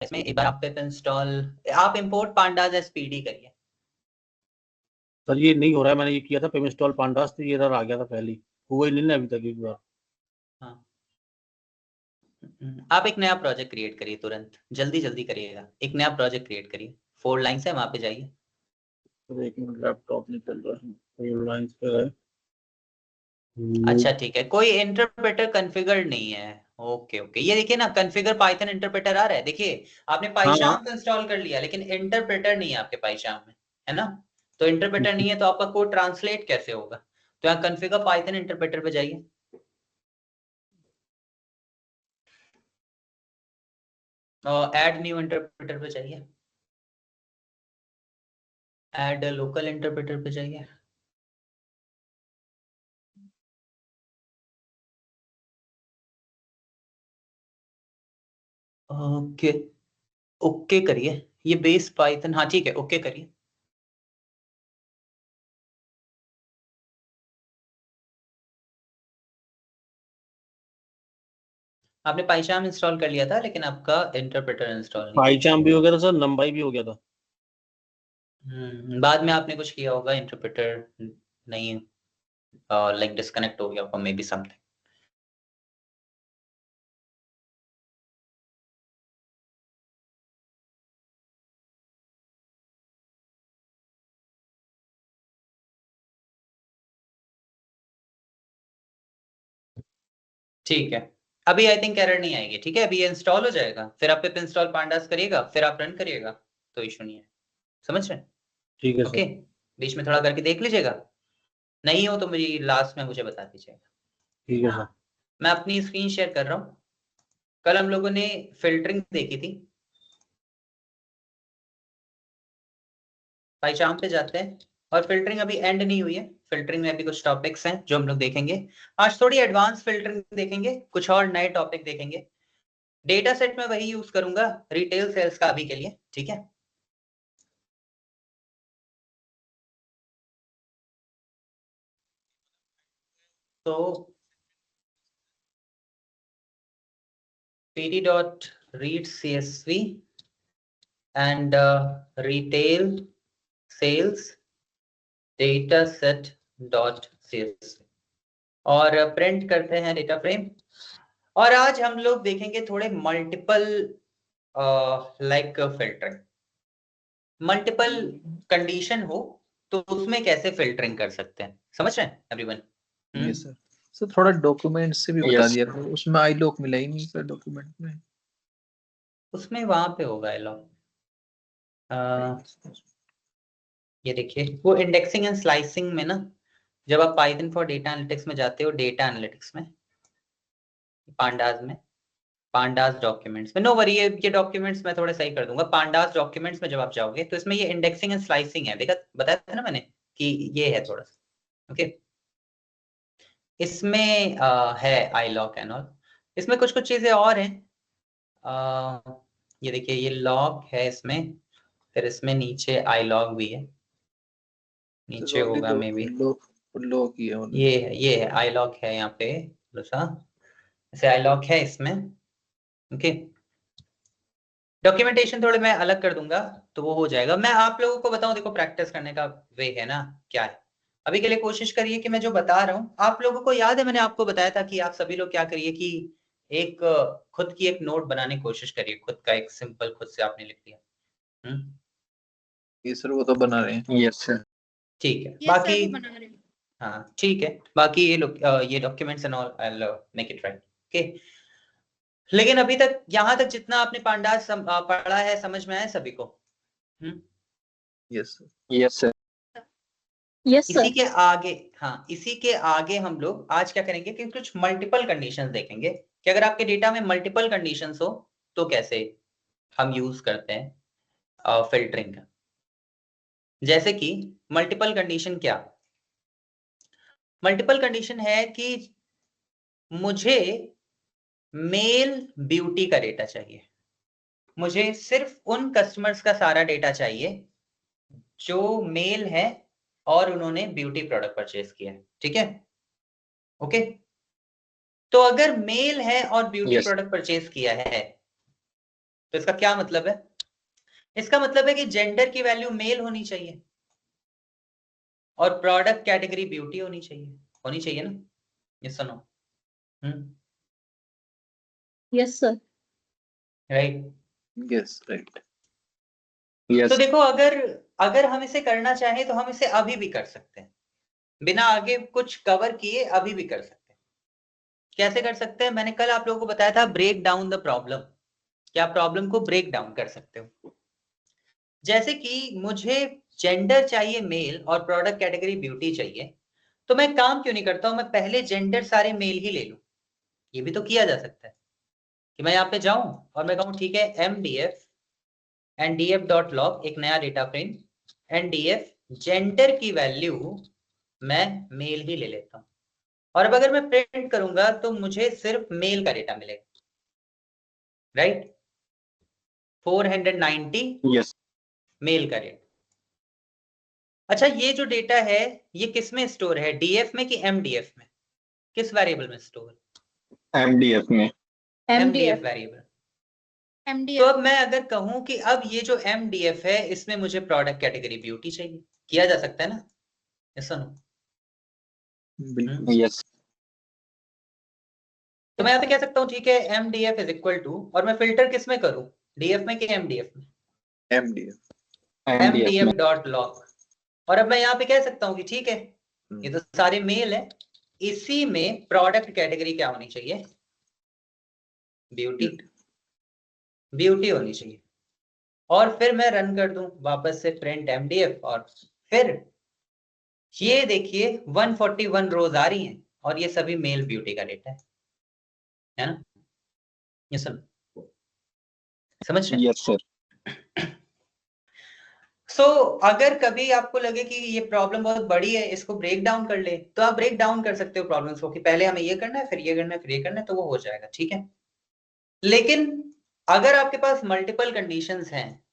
इसमें एक बार आप पिप इंस्टॉल, आप इंपोर्ट पांडाज एज पीडी करिए। सर ये नहीं हो रहा है, मैंने ये किया था पिप इंस्टॉल पांडास, तो ये एरर आ गया था पहले ही, हुआ ही नहीं ना अभी तक एक बार। हाँ, आप एक नया प्रोजेक्ट क्रिएट करिए तुरंत, जल्दी जल्दी करिएगा, एक नया प्रोजेक्ट क्रिएट करिए। 4 लाइन्स है, वहां पे जाइए। तो एक मिनट, लैपटॉप नहीं चल रहा है, 4 लाइन्स पे है। अच्छा ठीक है, कोई इंटरप्रेटर कॉन्फ़िगर्ड नहीं है। ओके ओके, ये देखिए ना, कॉन्फ़िगर पाइथन इंटरप्रेटर आ रहा है, देखिए आपने पाइचाम तो इंस्टॉल कर लिया, लेकिन इंटरप्रेटर नहीं है आपके पाइचाम में, है ना? तो इंटरप्रेटर नहीं है तो आपका कोड ट्रांसलेट कैसे होगा? तो यहाँ कॉन्फ़िगर पाइथन इंटरप्रेटर पे जाइए। और ऐड न्यू इंटरप्रेटर पे जाइए, ऐड लोकल इंटरप्रेटर पे जाइए। ओके, ओके करिए, ये बेस पाइथन, हाँ ठीक है, ओके करिए। आपने पाइचाम इंस्टॉल कर लिया था, लेकिन आपका इंटरप्रेटर इंस्टॉल नहीं। पाइचाम भी हो गया था सर, लंबाई भी हो गया था। बाद में आपने कुछ किया होगा, इंटरप्रेटर नहीं, लाइक डिस्कनेक्ट हो गया होगा, मे बी समथिंग। ठीक है, अभी आई थिंक एरर नहीं आएगी। ठीक है, अभी ये इंस्टॉल हो जाएगा, फिर आप पिप इंस्टॉल पांडास करिएगा, फिर आप रन करिएगा, तो इशू नहीं है। समझ रहे हैं? ठीक है ओके, सर। बीच में थोड़ा करके देख लीजिएगा, नहीं हो तो मेरी लास्ट में मुझे बता दीजिएगा। ठीक है सर। मैं अपनी स्क्रीन शेयर कर रहा हूँ। कल हम लोगों ने फिल्टरिंग देखी थी। पाइचाम पे जाते हैं, और फिल्टरिंग अभी एंड नहीं हुई है, फिल्टरिंग में अभी कुछ टॉपिक्स हैं जो हम लोग देखेंगे। आज थोड़ी एडवांस फिल्टरिंग देखेंगे, कुछ और नए टॉपिक देखेंगे। डेटा सेट में वही यूज करूंगा रिटेल सेल्स का अभी के लिए, ठीक है? तो pd.read csv and retail sales dataset.csv, और प्रिंट करते हैं डेटा फ्रेम। और आज हम लोग देखेंगे थोड़े multiple like filtering, multiple condition हो तो उसमें कैसे फिल्टरिंग कर सकते हैं। समझ रहे हैं एवरीवन? ये सर, सर थोड़ा डॉक्यूमेंट से भी बता दिया करो, उसमें आई लॉक मिला ही नहीं सर डॉक्यूमेंट में। उसमें वहां पे होगा एलॉग। ये देखिए, वो इंडेक्सिंग एंड स्लाइसिंग में ना, जब आप पाइथन फॉर डेटा एनालिटिक्स में जाते हो, डेटा एनालिटिक्स में, पांडास में, पांडास डॉक्यूमेंट्स में, नो वरी, ये डॉक्यूमेंट्स मैं थोड़े सही कर दूंगा। पांडास डॉक्यूमेंट्स में जब आप जाओगे तो इसमें ये इंडेक्सिंग एंड स्लाइसिंग है, देखा, बताया था ना मैंने कि ये है थोड़ा सा। ओके, इसमें है आई लॉक एंड ऑल, इसमें कुछ कुछ चीजें और हैं। ये देखिए, ये लॉक है इसमें, फिर इसमें नीचे आई लॉग भी है, नीचे होगा मे बी, लॉक ही है ये है आई लॉग है यहाँ पे, थोड़ा सा ऐसे आई लॉग है इसमें। ओके, डॉक्यूमेंटेशन थोड़े मैं अलग कर दूंगा तो वो हो जाएगा। मैं आप लोगों को बताऊं, देखो प्रैक्टिस करने का वे है ना, क्या है, अभी के लिए कोशिश करिए कि मैं जो बता रहा हूँ, आप लोगों को याद है मैंने आपको बताया था कि आप सभी लोग क्या करिए कि एक खुद की एक नोट बनाने की कोशिश करिए, खुद का एक सिंपल, खुद से आपने लिख दिया। ये सर वो तो बना रहे हैं। Yes sir. ठीक है, Yes, बाकी sir, वो बना रहे हैं। हाँ ठीक है, बाकी ये लोग ये documents and all, I will make it right. Okay, लेकिन अभी तक यहाँ तक जितना आपने पांडास पढ़ा है, समझ में आया सभी को? Yes sir. Yes sir. Yes, इसी sir. के आगे, हाँ इसी के आगे हम लोग आज क्या करेंगे कि कुछ मल्टीपल कंडीशंस देखेंगे, कि अगर आपके डेटा में मल्टीपल कंडीशंस हो तो कैसे हम यूज करते हैं फिल्टरिंग का। जैसे कि मल्टीपल कंडीशन क्या, मल्टीपल कंडीशन है कि मुझे मेल ब्यूटी का डेटा चाहिए, मुझे सिर्फ उन कस्टमर्स का सारा डेटा चाहिए जो मेल है और उन्होंने ब्यूटी प्रोडक्ट परचेज किया है। ठीक है, ओके? तो अगर मेल है और ब्यूटी Yes. प्रोडक्ट परचेज किया है, तो इसका क्या मतलब है? इसका मतलब है कि जेंडर की वैल्यू मेल होनी चाहिए और प्रोडक्ट कैटेगरी ब्यूटी होनी चाहिए ना? यस और no? Yes, sir. Right. Yes right. तो देखो, अगर हम इसे करना चाहें तो हम इसे अभी भी कर सकते हैं, बिना आगे कुछ कवर किए अभी भी कर सकते हैं। कैसे कर सकते हैं? मैंने कल आप लोगों को बताया था, ब्रेक डाउन द प्रॉब्लम। क्या प्रॉब्लम को ब्रेक डाउन कर सकते हो? जैसे कि मुझे जेंडर चाहिए मेल और प्रोडक्ट कैटेगरी ब्यूटी चाहिए, तो मैं काम क्यों नहीं करता हूं, मैं पहले जेंडर सारे मेल ही ले लूं। ये भी तो किया जा सकता है कि मैं यहाँ पे जाऊं और मैं कहूं ठीक है mdf एंड df.log एक नया data frame, and df gender की वैल्यू मैं मेल ही ले लेता हूं, और अब अगर मैं प्रिंट करूंगा तो मुझे सिर्फ मेल का डेटा मिलेगा, राइट? 490 यस मेल का डेटा। अच्छा, ये जो डेटा है ये किस में स्टोर है, डीएफ में कि एमडीएफ में? किस वेरिएबल में स्टोर? एमडीएफ में। MDF variable. तो MDF. अब मैं अगर कहूं कि अब ये जो एमडीएफ है इसमें मुझे प्रोडक्ट कैटेगरी ब्यूटी चाहिए, किया जा सकता है ना? यस और नो? बिल्कुल। यस तो मैं यहाँ पे कह सकता हूँ ठीक है एमडीएफ इज इक्वल टू, और मैं फिल्टर किस में करूं, डीएफ में कि एमडीएफ में? एमडीएफ। एमडीएफ में। mdf.log। और अब मैं यहाँ पे कह सकता हूँ कि ठीक है ये तो सारे मेल है, इसी में प्रोडक्ट कैटेगरी क्या होनी चाहिए, ब्यूटी। ब्यूटी होनी चाहिए। और फिर मैं रन कर दूं वापस से प्रिंट mdf, और फिर ये देखिए 141 रोज आ रही हैं और ये सभी मेल ब्यूटी का डेटा है ना? ये सब समझ रहे हैं? Yes sir. सो अगर कभी आपको लगे कि ये प्रॉब्लम बहुत बड़ी है, इसको ब्रेक डाउन कर ले, तो आप ब्रेक डाउन कर सकते हो प्रॉब्लम्स को कि पहले हमें ये करना है, फिर ये करना है, फिर ये करना है, तो वो हो जाएगा, ठीक है। लेकिन अगर आपके पास मल्टीपल कंडीशंस हैं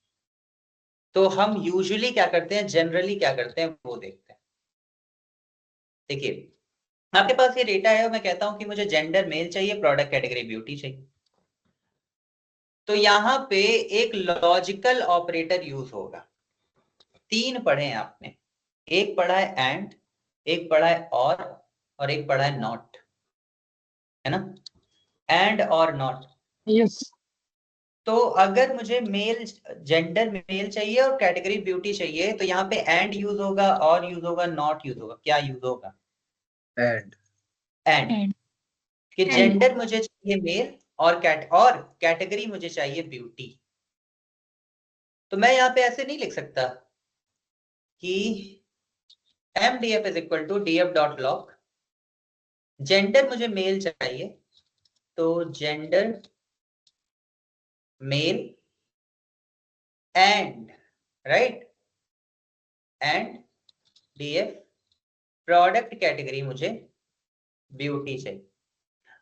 तो हम यूजुअली क्या करते हैं, जनरली क्या करते हैं वो देखते हैं। देखिए, आपके पास ये डेटा है और मैं कहता हूं कि मुझे जेंडर मेल चाहिए, प्रोडक्ट कैटेगरी ब्यूटी चाहिए, तो यहां पे एक लॉजिकल ऑपरेटर यूज होगा। 3 पढ़े हैं आपने, एक पढ़ा है एंड, एक पढ़ा है और एक पढ़ा है नॉट, है ना? एंड और नॉट। यस तो अगर मुझे मेल जेंडर मेल चाहिए और कैटेगरी ब्यूटी चाहिए, तो यहाँ पे एंड यूज होगा, और यूज होगा, नॉट यूज होगा। क्या यूज होगा? एंड। एंड। कि जेंडर मुझे चाहिए मेल और कैटेगरी मुझे चाहिए ब्यूटी। तो मैं यहाँ पे ऐसे नहीं लिख सकता कि mdf is equal to df.log, gender मुझे मेल चाहिए तो gender male and, right, and df product category मुझे ब्यूटी चाहिए।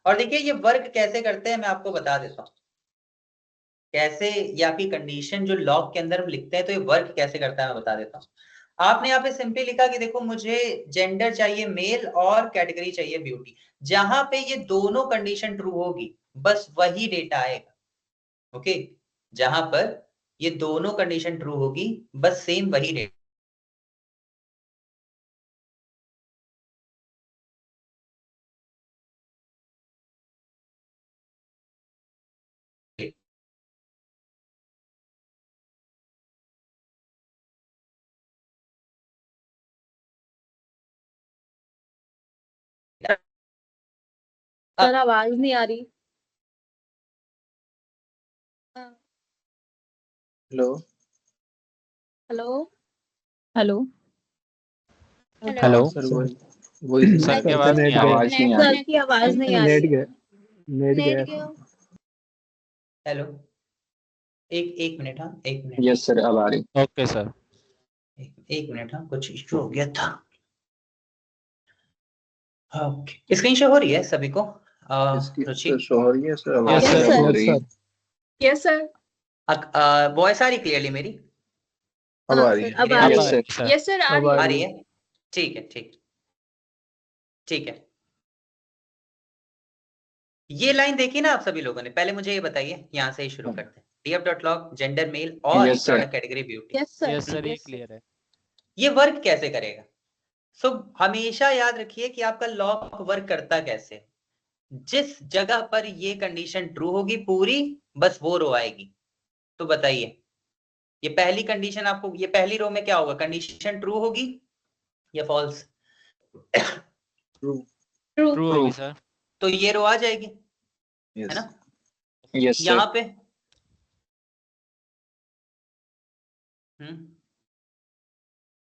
और देखिए ये वर्क कैसे करते हैं मैं आपको बता देता हूं, कैसे ये आपकी कंडीशन जो लॉग के अंदर हम लिखते हैं तो ये वर्क कैसे करता है मैं बता देता हूं। आपने यहाँ पे सिंपली लिखा कि देखो मुझे जेंडर चाहिए मेल और कैटेगरी चाहिए ब्यूटी, जहां पे ये दोनों कंडीशन ट्रू होगी बस वही डेटा आएगा। ओके, जहां पर ये दोनों कंडीशन ट्रू होगी बस सेम वही डेटा। सर आवाज नहीं आ रही। Hello. Hello hello hello sir वही सर की आवाज नहीं आ रही। आवाज नहीं आ सर रही। की आवाज नहीं आ नेट रही। गया नेट गया हेलो, एक मिनट, हाँ एक मिनट, यस सर अब आ रही। Okay sir. एक मिनट, हाँ कुछ इशू हो गया था। ओके, स्क्रीन शो हो रही है सभी को? इसकी रुचि, सर शो हो रही है सर हाँ आवाज। Yes, sir sir. हो रही है। Yes sir. वॉइस आ रही क्लियरली मेरी? अब आ रही है। अब आ यस रही है। सर। यस सर आ अब रही आ है। रही है, ठीक है, ठीक है। ये लाइन देखी ना आप सभी लोगों ने? पहले मुझे ये बताइए, यहां से ही शुरू करते हैं। df.log जेंडर मेल और Yes, sir. Product category beauty. Yes sir yes sir, ये क्लियर है। ये वर्क कैसे करेगा? सो हमेशा याद रखिए कि आपका लॉक वर्क करता कैसे है। जिस जगह पर ये कंडीशन ट्रू होगी पूरी, बस वो रो आएगी। तो बताइए ये पहली कंडीशन आपको, ये पहली रो में क्या होगा? कंडीशन ट्रू होगी या फॉल्स? ट्रू। ट्रू होगी सर। तो ये रो आ जाएगी, है ना? Yes, sir. यहाँ पे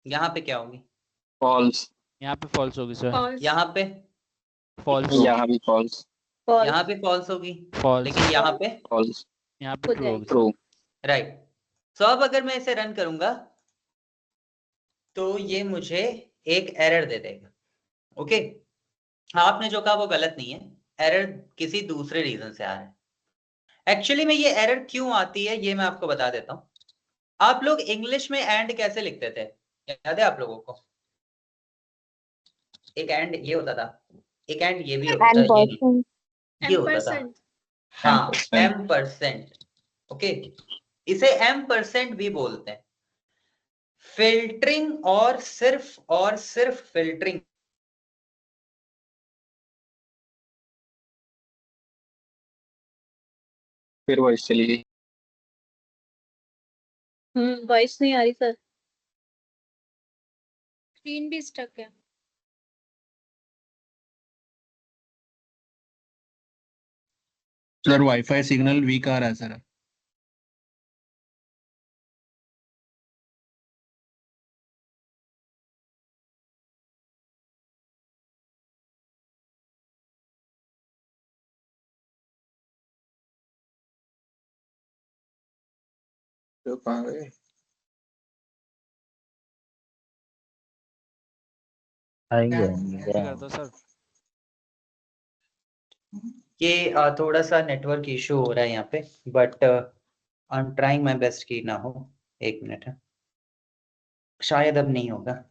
यहाँ पे क्या होगी? False. यहाँ पे फॉल्स होगी सर। फॉल्स यहाँ पे फॉल्स। यहाँ भी false. यहाँ पे फॉल्स होगी, फॉल्स। लेकिन यहाँ पे False. यहाँ पे हो ट्रू होगी सर। True. राइट। सो अब अगर मैं इसे रन करूंगा तो ये मुझे एक एरर दे देगा। ओके, आपने जो कहा वो गलत नहीं है, एरर किसी दूसरे रीजन से आ रहा है। एक्चुअली में ये एरर क्यों आती है ये मैं आपको बता देता हूँ। आप लोग इंग्लिश में एंड कैसे लिखते थे, याद है आप लोगों को? एक एंड ये होता था, एक एंड ये भी होता था, ये होता था। हाँ, M%। ओके, इसे M% भी बोलते हैं। फिल्टरिंग और सिर्फ फिल्टरिंग फिर वॉइस चली गई। वॉइस नहीं आ रही सर। स्क्रीन भी स्टक है। सर वाईफाई सिग्नल वीक आ रहा है सर। तो कहाँ गए? कैंसिल कर दो सर। ये थोड़ा सा नेटवर्क इशू हो रहा है यहाँ पे, but I am trying my best कि ना हो। एक मिनट है, शायद अब नहीं होगा।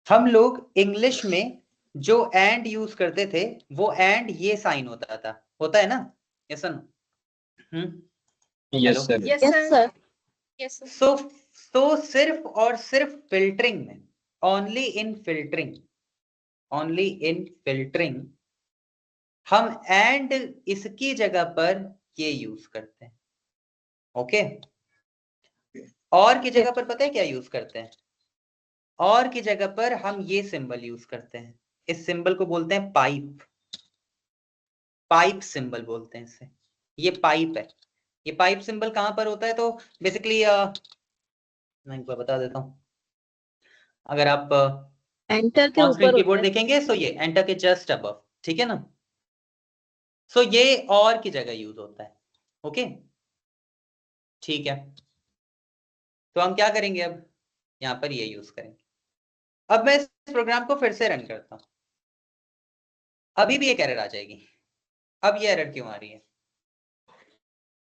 हम लोग इंग्लिश में जो एंड यूज करते थे वो एंड ये साइन होता है ना? Yes sir? Yes, sir. Yes yes sir. Sir. Yes sir. तो सिर्फ और सिर्फ फिल्टरिंग में, ओनली इन फिल्टरिंग हम एंड इसकी जगह पर ये यूज करते हैं। ओके, और की जगह पर पता है क्या यूज करते हैं? और की जगह पर हम ये सिंबल यूज करते हैं। इस सिंबल को बोलते हैं पाइप सिंबल बोलते हैं इसे। ये पाइप है। ये पाइप सिंबल कहां पर होता है? तो बेसिकली मैं एक बार बता देता हूं। अगर आप एंटर के ऑन स्क्रीन ऊपर कीबोर्ड होता है। देखेंगे तो ये एंटर के जस्ट अबव, ठीक है ना? सो ये और की जगह यूज होता है। ओके, ठीक है। तो हम क्या करेंगे अब? यहां पर ये यूज करेंगे। अब मैं इस प्रोग्राम को फिर से रन करता हूं, अभी भी एक एरर आ जाएगी। अब ये एरर क्यों आ रही है?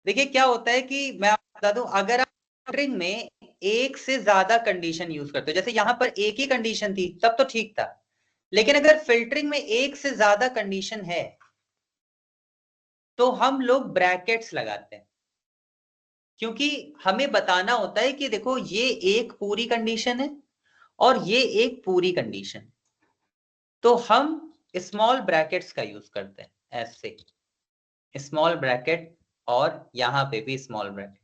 देखिए क्या होता है कि मैं आपको बता दूं, अगर आप फिल्टरिंग में एक से ज्यादा कंडीशन यूज करते हो, जैसे यहां पर एक ही कंडीशन थी तब तो ठीक था, लेकिन अगर फिल्टरिंग में एक से ज्यादा कंडीशन है तो हम लोग ब्रैकेट्स लगाते हैं, क्योंकि हमें बताना होता है कि देखो ये एक पूरी कंडीशन है और ये एक पूरी कंडीशन। तो हम स्मॉल ब्रैकेट्स का यूज करते हैं, ऐसे स्मॉल ब्रैकेट और यहां पे भी स्मॉल ब्रैकेट।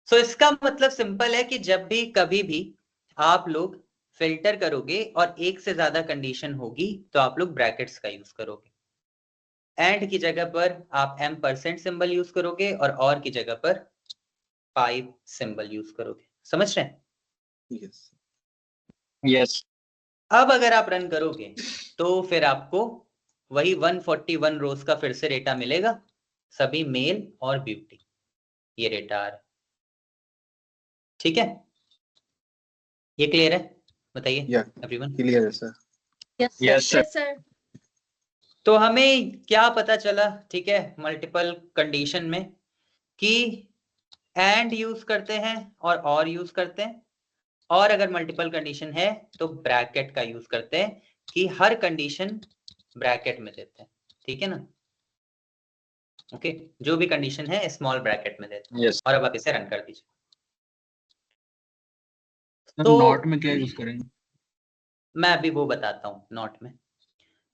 सो इसका मतलब सिंपल है कि जब भी कभी भी आप लोग फिल्टर करोगे और एक से ज्यादा कंडीशन होगी तो आप लोग ब्रैकेट्स का यूज करोगे। एंड की जगह पर आप M% सिंबल यूज करोगे और की जगह पर पाइप सिंबल यूज करोगे। समझ रहे हैं? यस। Yes. अब अगर आप रन करोगे तो फिर आपको वही 141 रोज का फिर से डेटा मिलेगा, सभी मेल और ब्यूटी, ये डेटा आ रहा है। ठीक है, ये क्लियर है? बताइए एवरीवन। क्लियर है sir. Yes sir. Yes, sir. Yes sir. तो हमें क्या पता चला, ठीक है, मल्टीपल कंडीशन में कि एंड यूज करते हैं और यूज करते हैं, और अगर मल्टीपल कंडीशन है तो ब्रैकेट का यूज करते हैं कि हर कंडीशन ब्रैकेट में देते हैं। ठीक है ना? ओके जो भी कंडीशन है स्मॉल ब्रैकेट में दे दो Yes. और अब आप इसे रन कर दीजिए। सर तो नॉट में क्या यूज करेंगे? मैं अभी वो बताता हूँ नॉट में।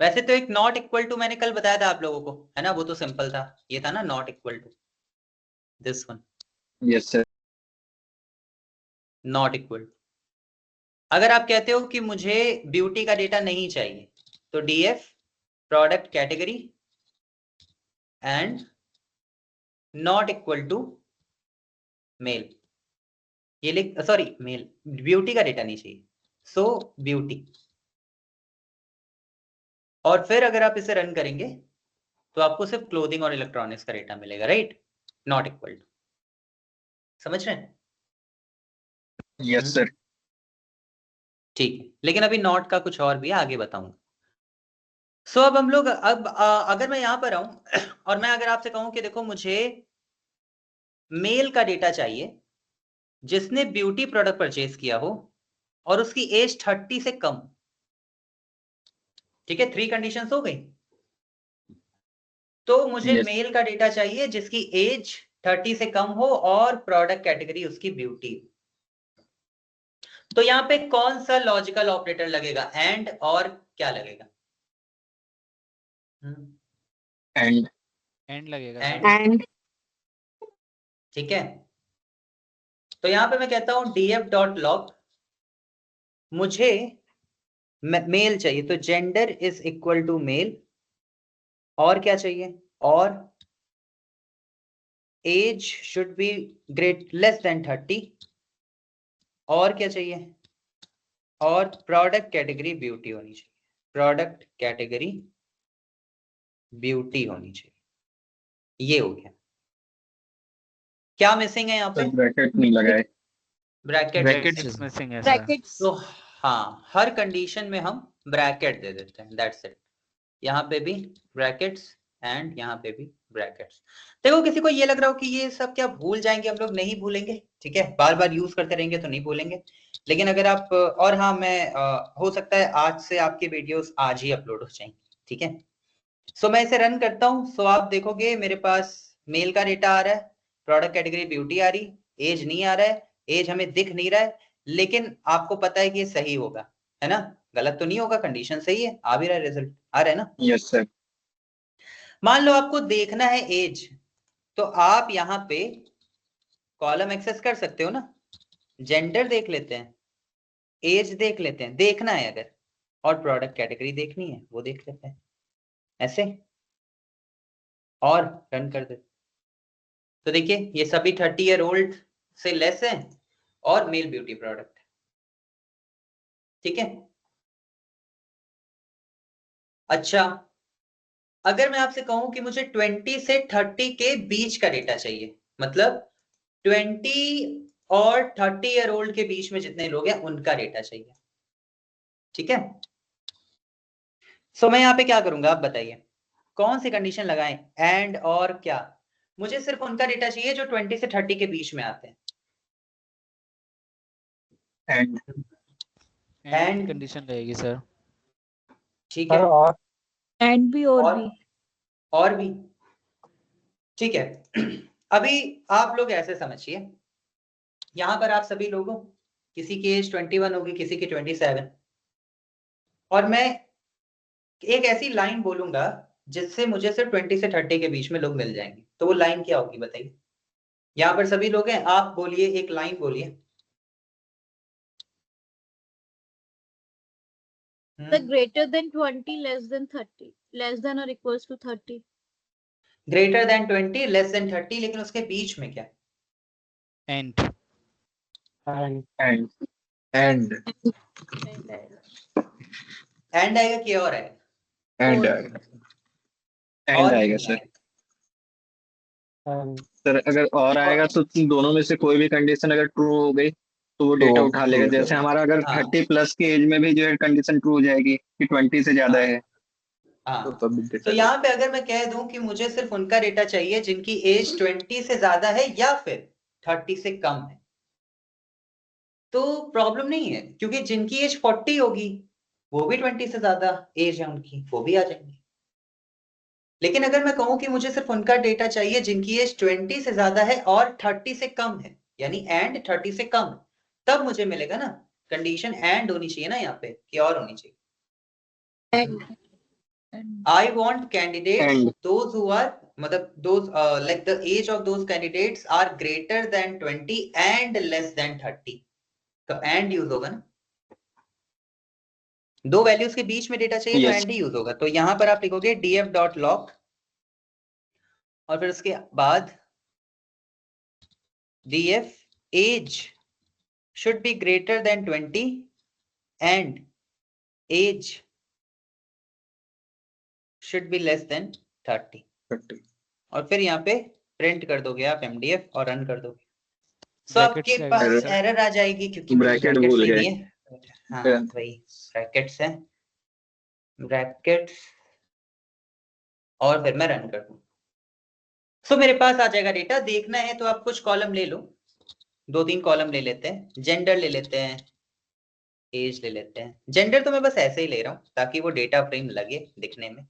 वैसे तो एक नॉट इक्वल टू मैंने कल बताया था आप लोगों को, है ना, वो तो सिंपल था, ये था ना not equal to this one, Yes, sir. Not equal. अगर आप कहते हो कि मुझे ब्यूटी का डेटा नहीं चाहिए तो DF product category and not equal to male, ये लिख, सॉरी मेल, ब्यूटी का डेटा नहीं चाहिए, सो ब्यूटी। और फिर अगर आप इसे रन करेंगे तो आपको सिर्फ क्लोथिंग और इलेक्ट्रॉनिक्स का डेटा मिलेगा, राइट, नॉट इक्वल टू। समझ रहे हैं? Yes, sir. ठीक है, लेकिन अभी नॉट का कुछ और भी है, आगे बताऊंगा। सो अब हम लोग अब अगर मैं यहां पर आऊं और मैं अगर आपसे कहूं कि देखो मुझे मेल का डेटा चाहिए जिसने ब्यूटी प्रोडक्ट परचेज किया हो और उसकी एज 30 से कम, ठीक है, 3 कंडीशंस हो गई। तो मुझे Yes. मेल का डेटा चाहिए जिसकी एज 30 से कम हो और प्रोडक्ट कैटेगरी उसकी ब्यूटी। तो यहां पे कौन सा लॉजिकल ऑपरेटर लगेगा, एंड और क्या लगेगा? And एंड लगेगा And. सर। एंड ठीक है, तो यहां पे मैं कहता हूं df.log, मुझे मेल चाहिए तो gender is equal to male, और क्या चाहिए, और age should be great less than 30, और क्या चाहिए, और प्रोडक्ट कैटेगरी ब्यूटी होनी चाहिए, प्रोडक्ट कैटेगरी ब्यूटी होनी चाहिए। ये हो गया। क्या मिसिंग है यहाँ पे? sir, bracket नहीं लगाए. ब्रैकेट ब्रैकेट्स मिसिंग है सर। ब्रैकेट्स तो हाँ, हर कंडीशन में हम ब्रैकेट दे देते हैं, दैट्स इट। यहाँ पे भी ब्रैकेट्स एंड यहाँ पे भी ब्रैकेट्स। देखो किसी को ये लग रहा हो कि ये सब क्या भूल जाएंगे हम लोग, नहीं भूलेंगे, ठीक है, बार बार यूज करते रहेंगे तो नहीं भूलेंगे। लेकिन अगर आप, और हाँ मैं हो सकता है आज से आपकी वीडियोस आज ही अपलोड हो जाएंगी, ठीक है। सो मैं इसे रन करता हूँ। सो आप देखोगे मेरे पास मेल का डेटा आ रहा है, प्रोडक्ट कैटेगरी ब्यूटी आ रही, एज नहीं आ रहा है, एज हमें दिख नहीं रहा है, लेकिन आपको पता है कि ये सही होगा, है ना, गलत तो नहीं होगा, कंडीशन सही है, आ भी रहा है, रिजल्ट आ रहा है ना। Yes, sir. मान लो आपको देखना है एज, तो आप यहाँ पे कॉलम एक्सेस कर सकते हो ना, जेंडर देख लेते हैं, एज देख लेते हैं, देखना है अगर, और प्रोडक्ट कैटेगरी देखनी है वो देख लेते हैं, ऐसे, और रन कर देते। तो देखिए ये सभी 30 ईयर ओल्ड से लेस है और मेल ब्यूटी प्रोडक्ट, ठीक है। अच्छा, अगर मैं आपसे कहूं कि मुझे 20 से 30 के बीच का डेटा चाहिए, मतलब 20 और 30 ईयर ओल्ड के बीच में जितने लोग हैं उनका डेटा चाहिए, ठीक है। सो मैं यहाँ पे क्या करूंगा, आप बताइए कौन सी कंडीशन लगाएं, एंड और क्या? मुझे सिर्फ उनका डेटा चाहिए जो 20 से 30 के बीच में आते हैं, And एंड कंडीशन रहेगी सर। ठीक है, और एंड भी और भी, ठीक है। अभी आप लोग ऐसे समझिए, यहां पर आप सभी लोगों, किसी की एज 21 होगी, किसी की 27, और मैं एक ऐसी लाइन बोलूंगा जिससे मुझे सिर्फ 20 से 30 के बीच में लोग मिल जाएंगे, तो वो लाइन क्या होगी बताइए? यहाँ पर सभी लोग हैं, आप बोलिए, एक लाइन बोलिए। the greater than 20 less than 30 less than or equals to 30 greater than 20 less than 30, लेकिन उसके बीच में क्या? एंड and एंड एंड आएगा कि और आएगा? and and और आएगा नहीं सर. आएगा। सर अगर और आएगा तो दोनों में से कोई भी कंडीशन अगर ट्रू हो गई तो वो डेटा उठा लेगा. जैसे हमारा अगर हाँ. 30 प्लस की एज में भी जो है कंडीशन ट्रू हो जाएगी कि 20 से ज्यादा है. हाँ, तब तो यहाँ पे अगर मैं कह दूं कि मुझे सिर्फ उनका डेटा चाहिए जिनकी एज 20 से ज्यादा है या फिर 30 से कम है, तो प्रॉब्लम नहीं है, क्योंकि जिनकी एज 40 होगी वो भी 20 से ज्यादा एज है उनकी, वो भी आ जाएंगे, लेकिन अगर मैं कहूं कि मुझे सिर्फ उनका डेटा चाहिए जिनकी एज 20 से ज्यादा है और 30 से कम है, यानी एंड 30 से कम, तब मुझे मिलेगा ना। कंडीशन एंड होनी चाहिए ना यहाँ पे, कि और होनी चाहिए। I want candidates And. those who are मतलब those like the age of those candidates are greater than 20 and less than 30, तो and यूज होगा ना, दो वैल्यूज के बीच में डेटा चाहिए। Yes. तो and ही यूज होगा। तो यहां पर आप लिखोगे df.log और फिर उसके बाद df age should be greater than 20 and age should be less than 30, और फिर यहाँ पे प्रिंट कर दोगे आप mdf और रन कर दोगे। तो Brackets आपके लगेंगे पास सर। एरर आ जाएगी क्योंकि मुझे Bracket ब्रैकेट्स भूल ही गए। नहीं है। हाँ वही ब्रैकेट्स है, ब्रैकेट्स और फिर मैं रन कर दूं। सो मेरे पास आ जाएगा डेटा। देखना है तो आप कुछ कॉलम ले लो, 2-3 कॉलम ले लेते हैं। जेंडर ले लेते हैं, एज ले लेते हैं। जेंडर तो मैं बस ऐसे ही ले रहा हूं ताकि वो डेटा फ्रेम लगे दिखने में,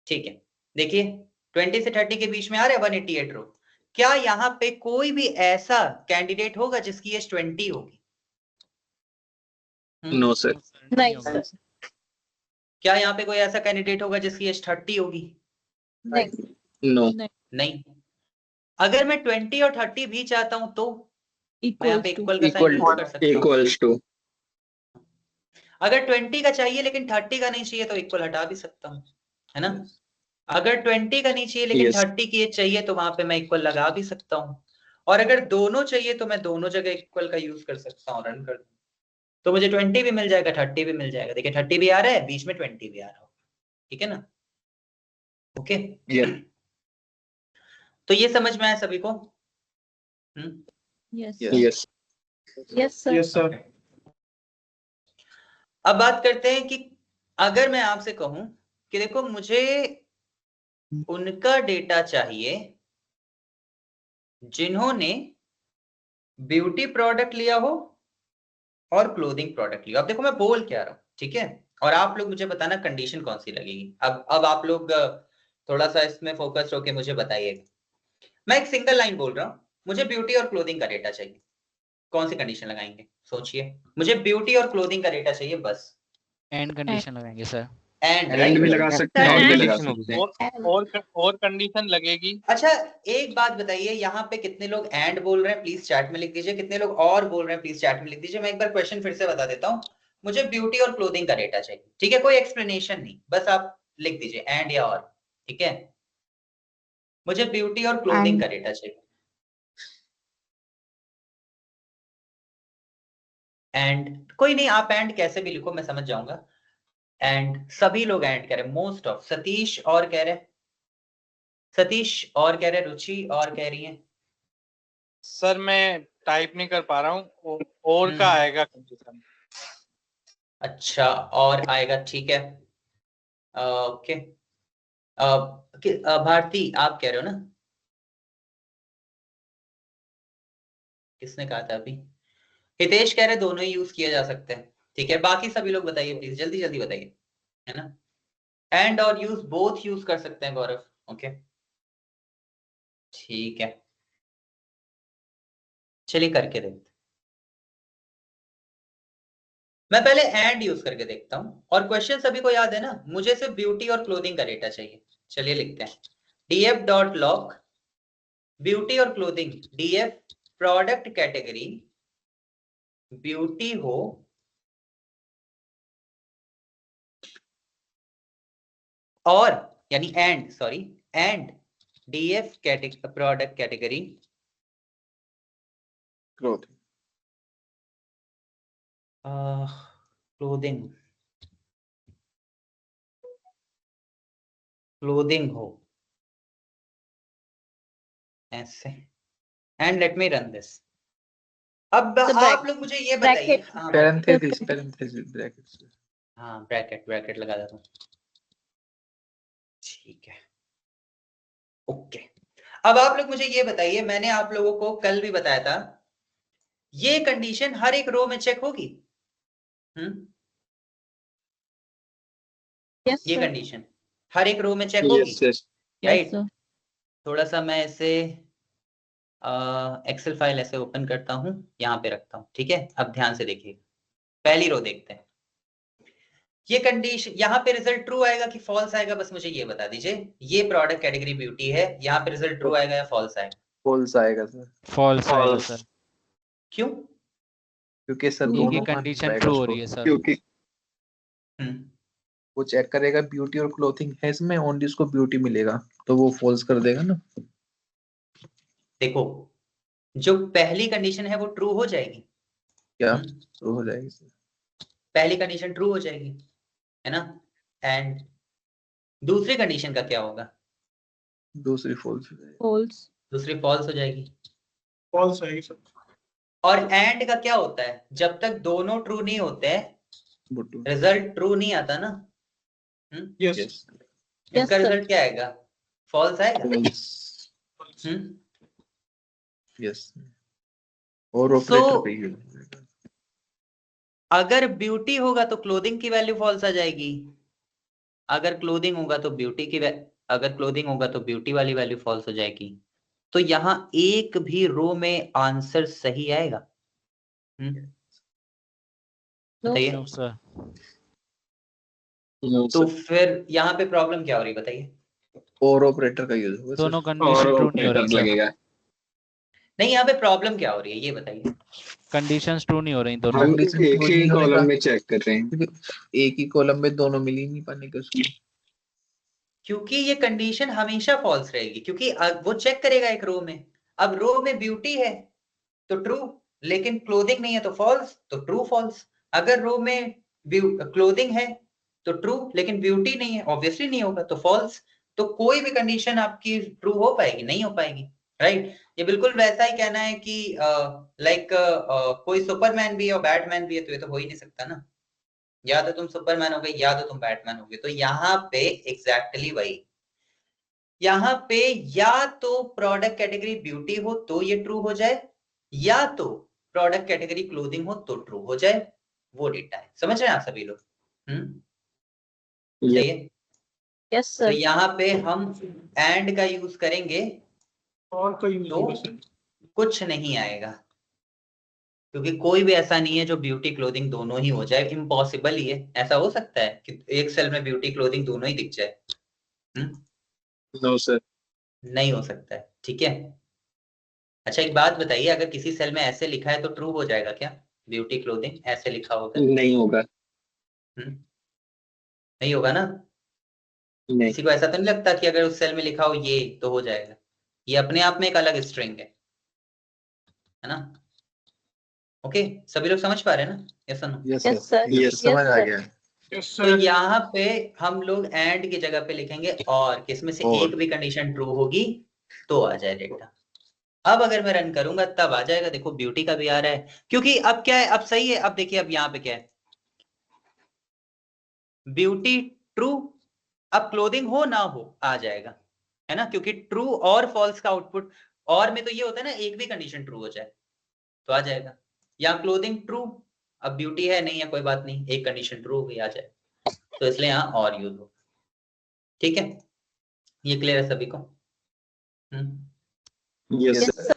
ठीक है। देखिए 20 से 30 के बीच में आ रहा है 188 रो। क्या यहाँ पे कोई भी ऐसा कैंडिडेट होगा जिसकी एज 20 होगी? No sir. नहीं सर, क्या यहाँ पे कोई ऐसा कैंडिडेट होगा जिसकी एज 30 होगी? No. नहीं। अगर मैं 20 और 30 भी चाहता हूं तो मैं यहाँ पे इक्वल का साइन यूज कर सकता हूँ। Equals to. अगर 20 का चाहिए लेकिन 30 का नहीं चाहिए तो इक्वल हटा भी सकता हूँ, है ना। अगर 20 का नहीं चाहिए लेकिन Yes. 30 की एज चाहिए तो वहां पे मैं इक्वल लगा भी सकता हूँ। और अगर दोनों चाहिए तो मैं दोनों जगह इक्वल का यूज कर सकता हूँ, रन कर दूं तो मुझे 20 भी मिल जाएगा, 30 भी मिल जाएगा। देखिए 30 भी आ रहा है, बीच में 20 भी आ रहा होगा, ठीक है ना। Okay Yes. तो ये समझ में आया सभी को? Yes Yes. Yes sir, Yes sir. अब बात करते हैं कि अगर मैं आपसे कहूं कि देखो मुझे उनका डेटा चाहिए जिन्होंने ब्यूटी प्रोडक्ट लिया हो और क्लोथिंग प्रोडक्ट लिया। अब देखो मैं बोल क्या रहा हूं, ठीक है, और आप लोग मुझे बताना कंडीशन कौन सी लगेगी। अब आप लोग थोड़ा सा इसमें फोकस होके मुझे बताइएगा। मैं एक सिंगल लाइन बोल रहा हूं, मुझे ब्यूटी और क्लोथिंग का डेटा चाहिए। कौन सी कंडीशन लगाएंगे? सोचिए, मुझे ब्यूटी और क्लोथिंग का डेटा चाहिए बस। एंड कंडीशन लगाएंगे सर। एंड भी लगा सकते हैं और भी लगा सकते हैं। और कंडीशन लगेगी। अच्छा एक बात बताइए, यहाँ पे कितने लोग एंड बोल रहे हैं प्लीज चैट में लिख दीजिए, कितने लोग और बोल रहे हैं प्लीज चैट में लिख दीजिए। मैं एक बार क्वेश्चन फिर से बता देता हूँ, मुझे ब्यूटी और क्लोथिंग का डेटा चाहिए, ठीक है, कोई एक्सप्लेनेशन नहीं, बस आप लिख दीजिए एंड या और, ठीक है। मुझे ब्यूटी और क्लोथिंग का डेटा चाहिए। एंड कोई नहीं, आप एंड कैसे भी लिखो मैं समझ जाऊंगा। एंड सभी लोग एंड कह रहे, मोस्ट ऑफ, सतीश और कह रहे, सतीश और कह रहे, रुचि और कह रही है। सर मैं टाइप नहीं कर पा रहा हूँ, और का आएगा कंडीशन। अच्छा और आएगा, ठीक है। ओके भारती आप कह रहे हो ना? किसने कहा था अभी? हितेश कह रहे दोनों ही यूज किया जा सकते हैं, ठीक है। बाकी सभी लोग बताइए प्लीज, जल्दी जल्दी बताइए, है ना। एंड और यूज बोथ यूज कर सकते हैं गौरव, ओके ठीक है। चलिए करके देखते, मैं पहले एंड यूज करके देखता हूं। और क्वेश्चन सभी को याद है ना, मुझे सिर्फ ब्यूटी और क्लोथिंग का डेटा चाहिए। चलिए लिखते हैं df.log ब्यूटी और clothing, df product category beauty हो और यानी and, sorry, and df product category clothing, clothing हो ऐसे। And let me run this. अब आप लोग मुझे ये बताइए, हाँ ब्रैकेट लगा देता हूँ, ठीक है ओके। अब आप लोग मुझे ये बताइए, मैंने आप लोगों को कल भी बताया था, ये कंडीशन हर एक रो में चेक होगी। ये कंडीशन हर एक रो में चेक होगी, Yes, yes. राइट? sir. थोड़ा सा मैं इसे एक्सेल फाइल ऐसे ओपन करता हूँ, यहाँ पे रखता हूँ, ठीक है? अब ध्यान से देखिए, पहली रो देखते हैं। ये कंडीशन, यहाँ पे रिजल्ट ट्रू आएगा कि फॉल्स आएगा, बस मुझे ये बता दीजिए। ये प्रोडक्ट कैटेगरी ब्यूटी है, यहाँ पे रिजल्ट ट्रू आएगा या फॉल्स आएगा? फॉल्स आएगा सर, फॉल्स आएगा False. सर, क्यों? क्योंकि सर क्योंकि दोनों क्योंकि का कंडीशन आएगा ट्रू हो उसको। रही है सर। क्योंकि वो चेक करेगा ब्यूटी और क्लोथिंग है इसमें, ओनली उसको ब्यूटी मिलेगा, तो वो फॉल्स कर देगा ना। देखो, जो पहली कंडीशन है वो ट्रू हो जाएगी, क्या ट्रू हो जाएगी सर? पहली कंडीशन ट्रू हो जाएगी, है ना? एंड दूसरी कंडीशन का क्या होगा? दूसरी फॉल्स हो जाएगी। False. दूसरी फॉल्स हो जाएगी। फॉल्स आएगी सर। और एंड का क्या होता है? जब तक दोनों ट्रू नहीं होते हैं, वो true। रिजल्ट ट्रू नहीं आता ना। यस। Yes, इसका sir. रिजल्ट क्या आएगा? फॉल्स आएगा। false। हम्म यस, और So, ऑपरेटर पे ही होगा। अगर ब्यूटी होगा तो क्लोथिंग की वैल्यू फॉल्स आ जाएगी, अगर क्लोथिंग होगा तो ब्यूटी की अगर क्लोथिंग होगा तो ब्यूटी वाली वैल्यू फॉल्स हो जाएगी। तो यहाँ एक भी रो में आंसर सही आएगा? No, बताइए। नो सर, No, तो sir. फिर यहाँ पे प्रॉब्लम क्या हो रही, बताइए? और ऑपरेटर का यूज होगा दोनों सर। और कंडीशन ट्रू नहीं हो ऑपरेटर रही सर, लगेगा। नहीं, यहाँ पे प्रॉब्लम क्या हो रही है ये बताइए? कंडीशंस ट्रू नहीं हो रही दोनों। हम Condition एक true ही नहीं होने कॉलम का। में चेक कर रहे हैं। क्योंकि एक ही कॉलम में दोनों मिल ही नहीं पाने के उसको। क्योंकि ये कंडीशन हमेशा फॉल्स रहेगी, क्योंकि वो चेक करेगा एक रो में, अब रो में ब्यूटी है तो ट्रू, लेकिन क्लोथिंग नहीं है तो फॉल्स, तो ट्रू फॉल्स। अगर रो में क्लोथिंग है तो ट्रू, लेकिन ब्यूटी नहीं है, ऑब्वियसली नहीं होगा, तो फॉल्स। तो कोई भी कंडीशन आपकी ट्रू हो पाएगी? नहीं हो पाएगी, राइट? ये बिल्कुल वैसा ही कहना है कि लाइक कोई सुपरमैन भी है और बैटमैन भी है, तो ये तो हो ही नहीं सकता ना। या तो तुम सुपरमैन हो गए या तो तुम बैटमैन हो गए। तो यहाँ पे एग्जैक्टली वही, यहाँ पे या तो प्रोडक्ट कैटेगरी ब्यूटी हो तो ये ट्रू हो जाए, या तो प्रोडक्ट कैटेगरी क्लोथिंग हो तो ट्रू हो जाए। वो डेटा है, समझ रहे हैं आप सभी लोग? सही है। yes तो sir. यहाँ पे हम एंड का यूज करेंगे और का यूज तो होगा सर। कुछ नहीं आएगा, क्योंकि कोई भी ऐसा नहीं है जो ब्यूटी क्लोथिंग दोनों ही हो जाए, इम्पॉसिबल ही है। ऐसा हो सकता है कि एक सेल में ब्यूटी क्लोथिंग दोनों ही दिख जाए? नो सर, नहीं हो सकता है, ठीक है? अच्छा, एक बात बताइए, अगर किसी सेल में ऐसे लिखा है तो ट्रू हो जाएगा क्या? ब्यूटी क्लोथिंग ऐसे लिखा होगा? नहीं होगा। नहीं होगा ना? नहीं। किसी को ऐसा तो नहीं लगता कि अगर उस सेल में लिखा हो ये तो हो जाएगा? ये अपने आप में एक अलग स्ट्रिंग है ना? ओके, सभी लोग समझ पा रहे हैं ना? Yes no? Yes Yes sir. Yes समझ आ sir. गया। यस तो सर। यहाँ पे हम लोग एंड की जगह पे लिखेंगे और, किसमें से और। एक भी कंडीशन ट्रू होगी तो आ जाए डेटा। अब अगर मैं रन करूंगा तब आ जाएगा। देखो, ब्यूटी का भी आ रहा है, क्योंकि अब क्या है, अब सही है। अब देखिए, अब यहाँ पे क्या है, ब्यूटी ट्रू, अब क्लोथिंग हो ना हो आ जाएगा, है ना? क्योंकि ट्रू और फॉल्स का आउटपुट, और में तो ये होता है ना, एक भी कंडीशन ट्रू हो जाए तो आ जाएगा। या क्लोथिंग ट्रू, अब ब्यूटी है नहीं है, कोई बात नहीं, एक कंडीशन ट्रू हो गई, आ जाए। तो इसलिए यहाँ और यूज हो। ठीक है, ये क्लियर है सभी को? Yes Yes sir. sir.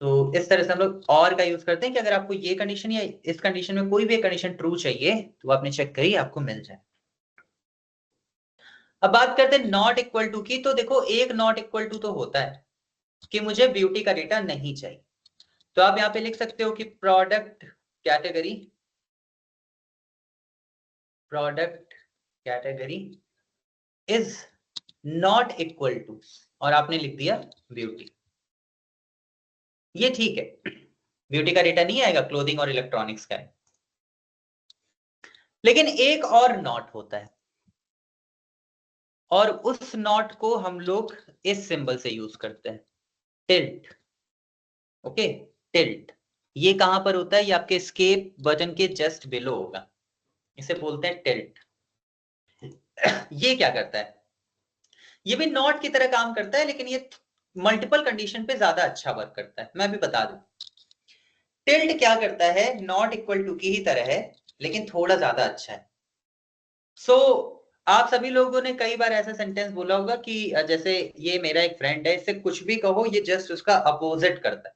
तो इस तरह से हम लोग और का यूज करते हैं कि अगर आपको ये कंडीशन या इस कंडीशन में कोई भी कंडीशन ट्रू चाहिए तो आपने चेक करी, आपको मिल जाए। अब बात करते हैं नॉट इक्वल टू की। तो देखो, एक नॉट इक्वल टू तो होता है कि मुझे ब्यूटी का डेटा नहीं चाहिए, तो आप यहाँ पे लिख सकते हो कि product category is not equal to, और आपने लिख दिया ब्यूटी। ये ठीक है, ब्यूटी का डेटा नहीं आएगा, क्लोथिंग और इलेक्ट्रॉनिक्स का है। लेकिन एक और नॉट होता है, और उस नॉट को हम लोग इस सिंबल से यूज करते हैं, टिल्ट। ओके, टिल्ट ये कहां पर होता है? ये आपके एस्केप बटन के जस्ट बिलो होगा, इसे बोलते हैं टिल्ट। ये क्या करता है? ये भी नॉट की तरह काम करता है, लेकिन ये मल्टीपल कंडीशन पे ज्यादा अच्छा वर्क करता है। मैं भी बता दूं, टिल्ट क्या करता है, नॉट इक्वल टू की ही तरह है, लेकिन थोड़ा ज्यादा अच्छा है। आप सभी लोगों ने कई बार ऐसा सेंटेंस बोला होगा कि जैसे ये मेरा एक फ्रेंड है, इससे कुछ भी कहो ये जस्ट उसका अपोजिट करता है।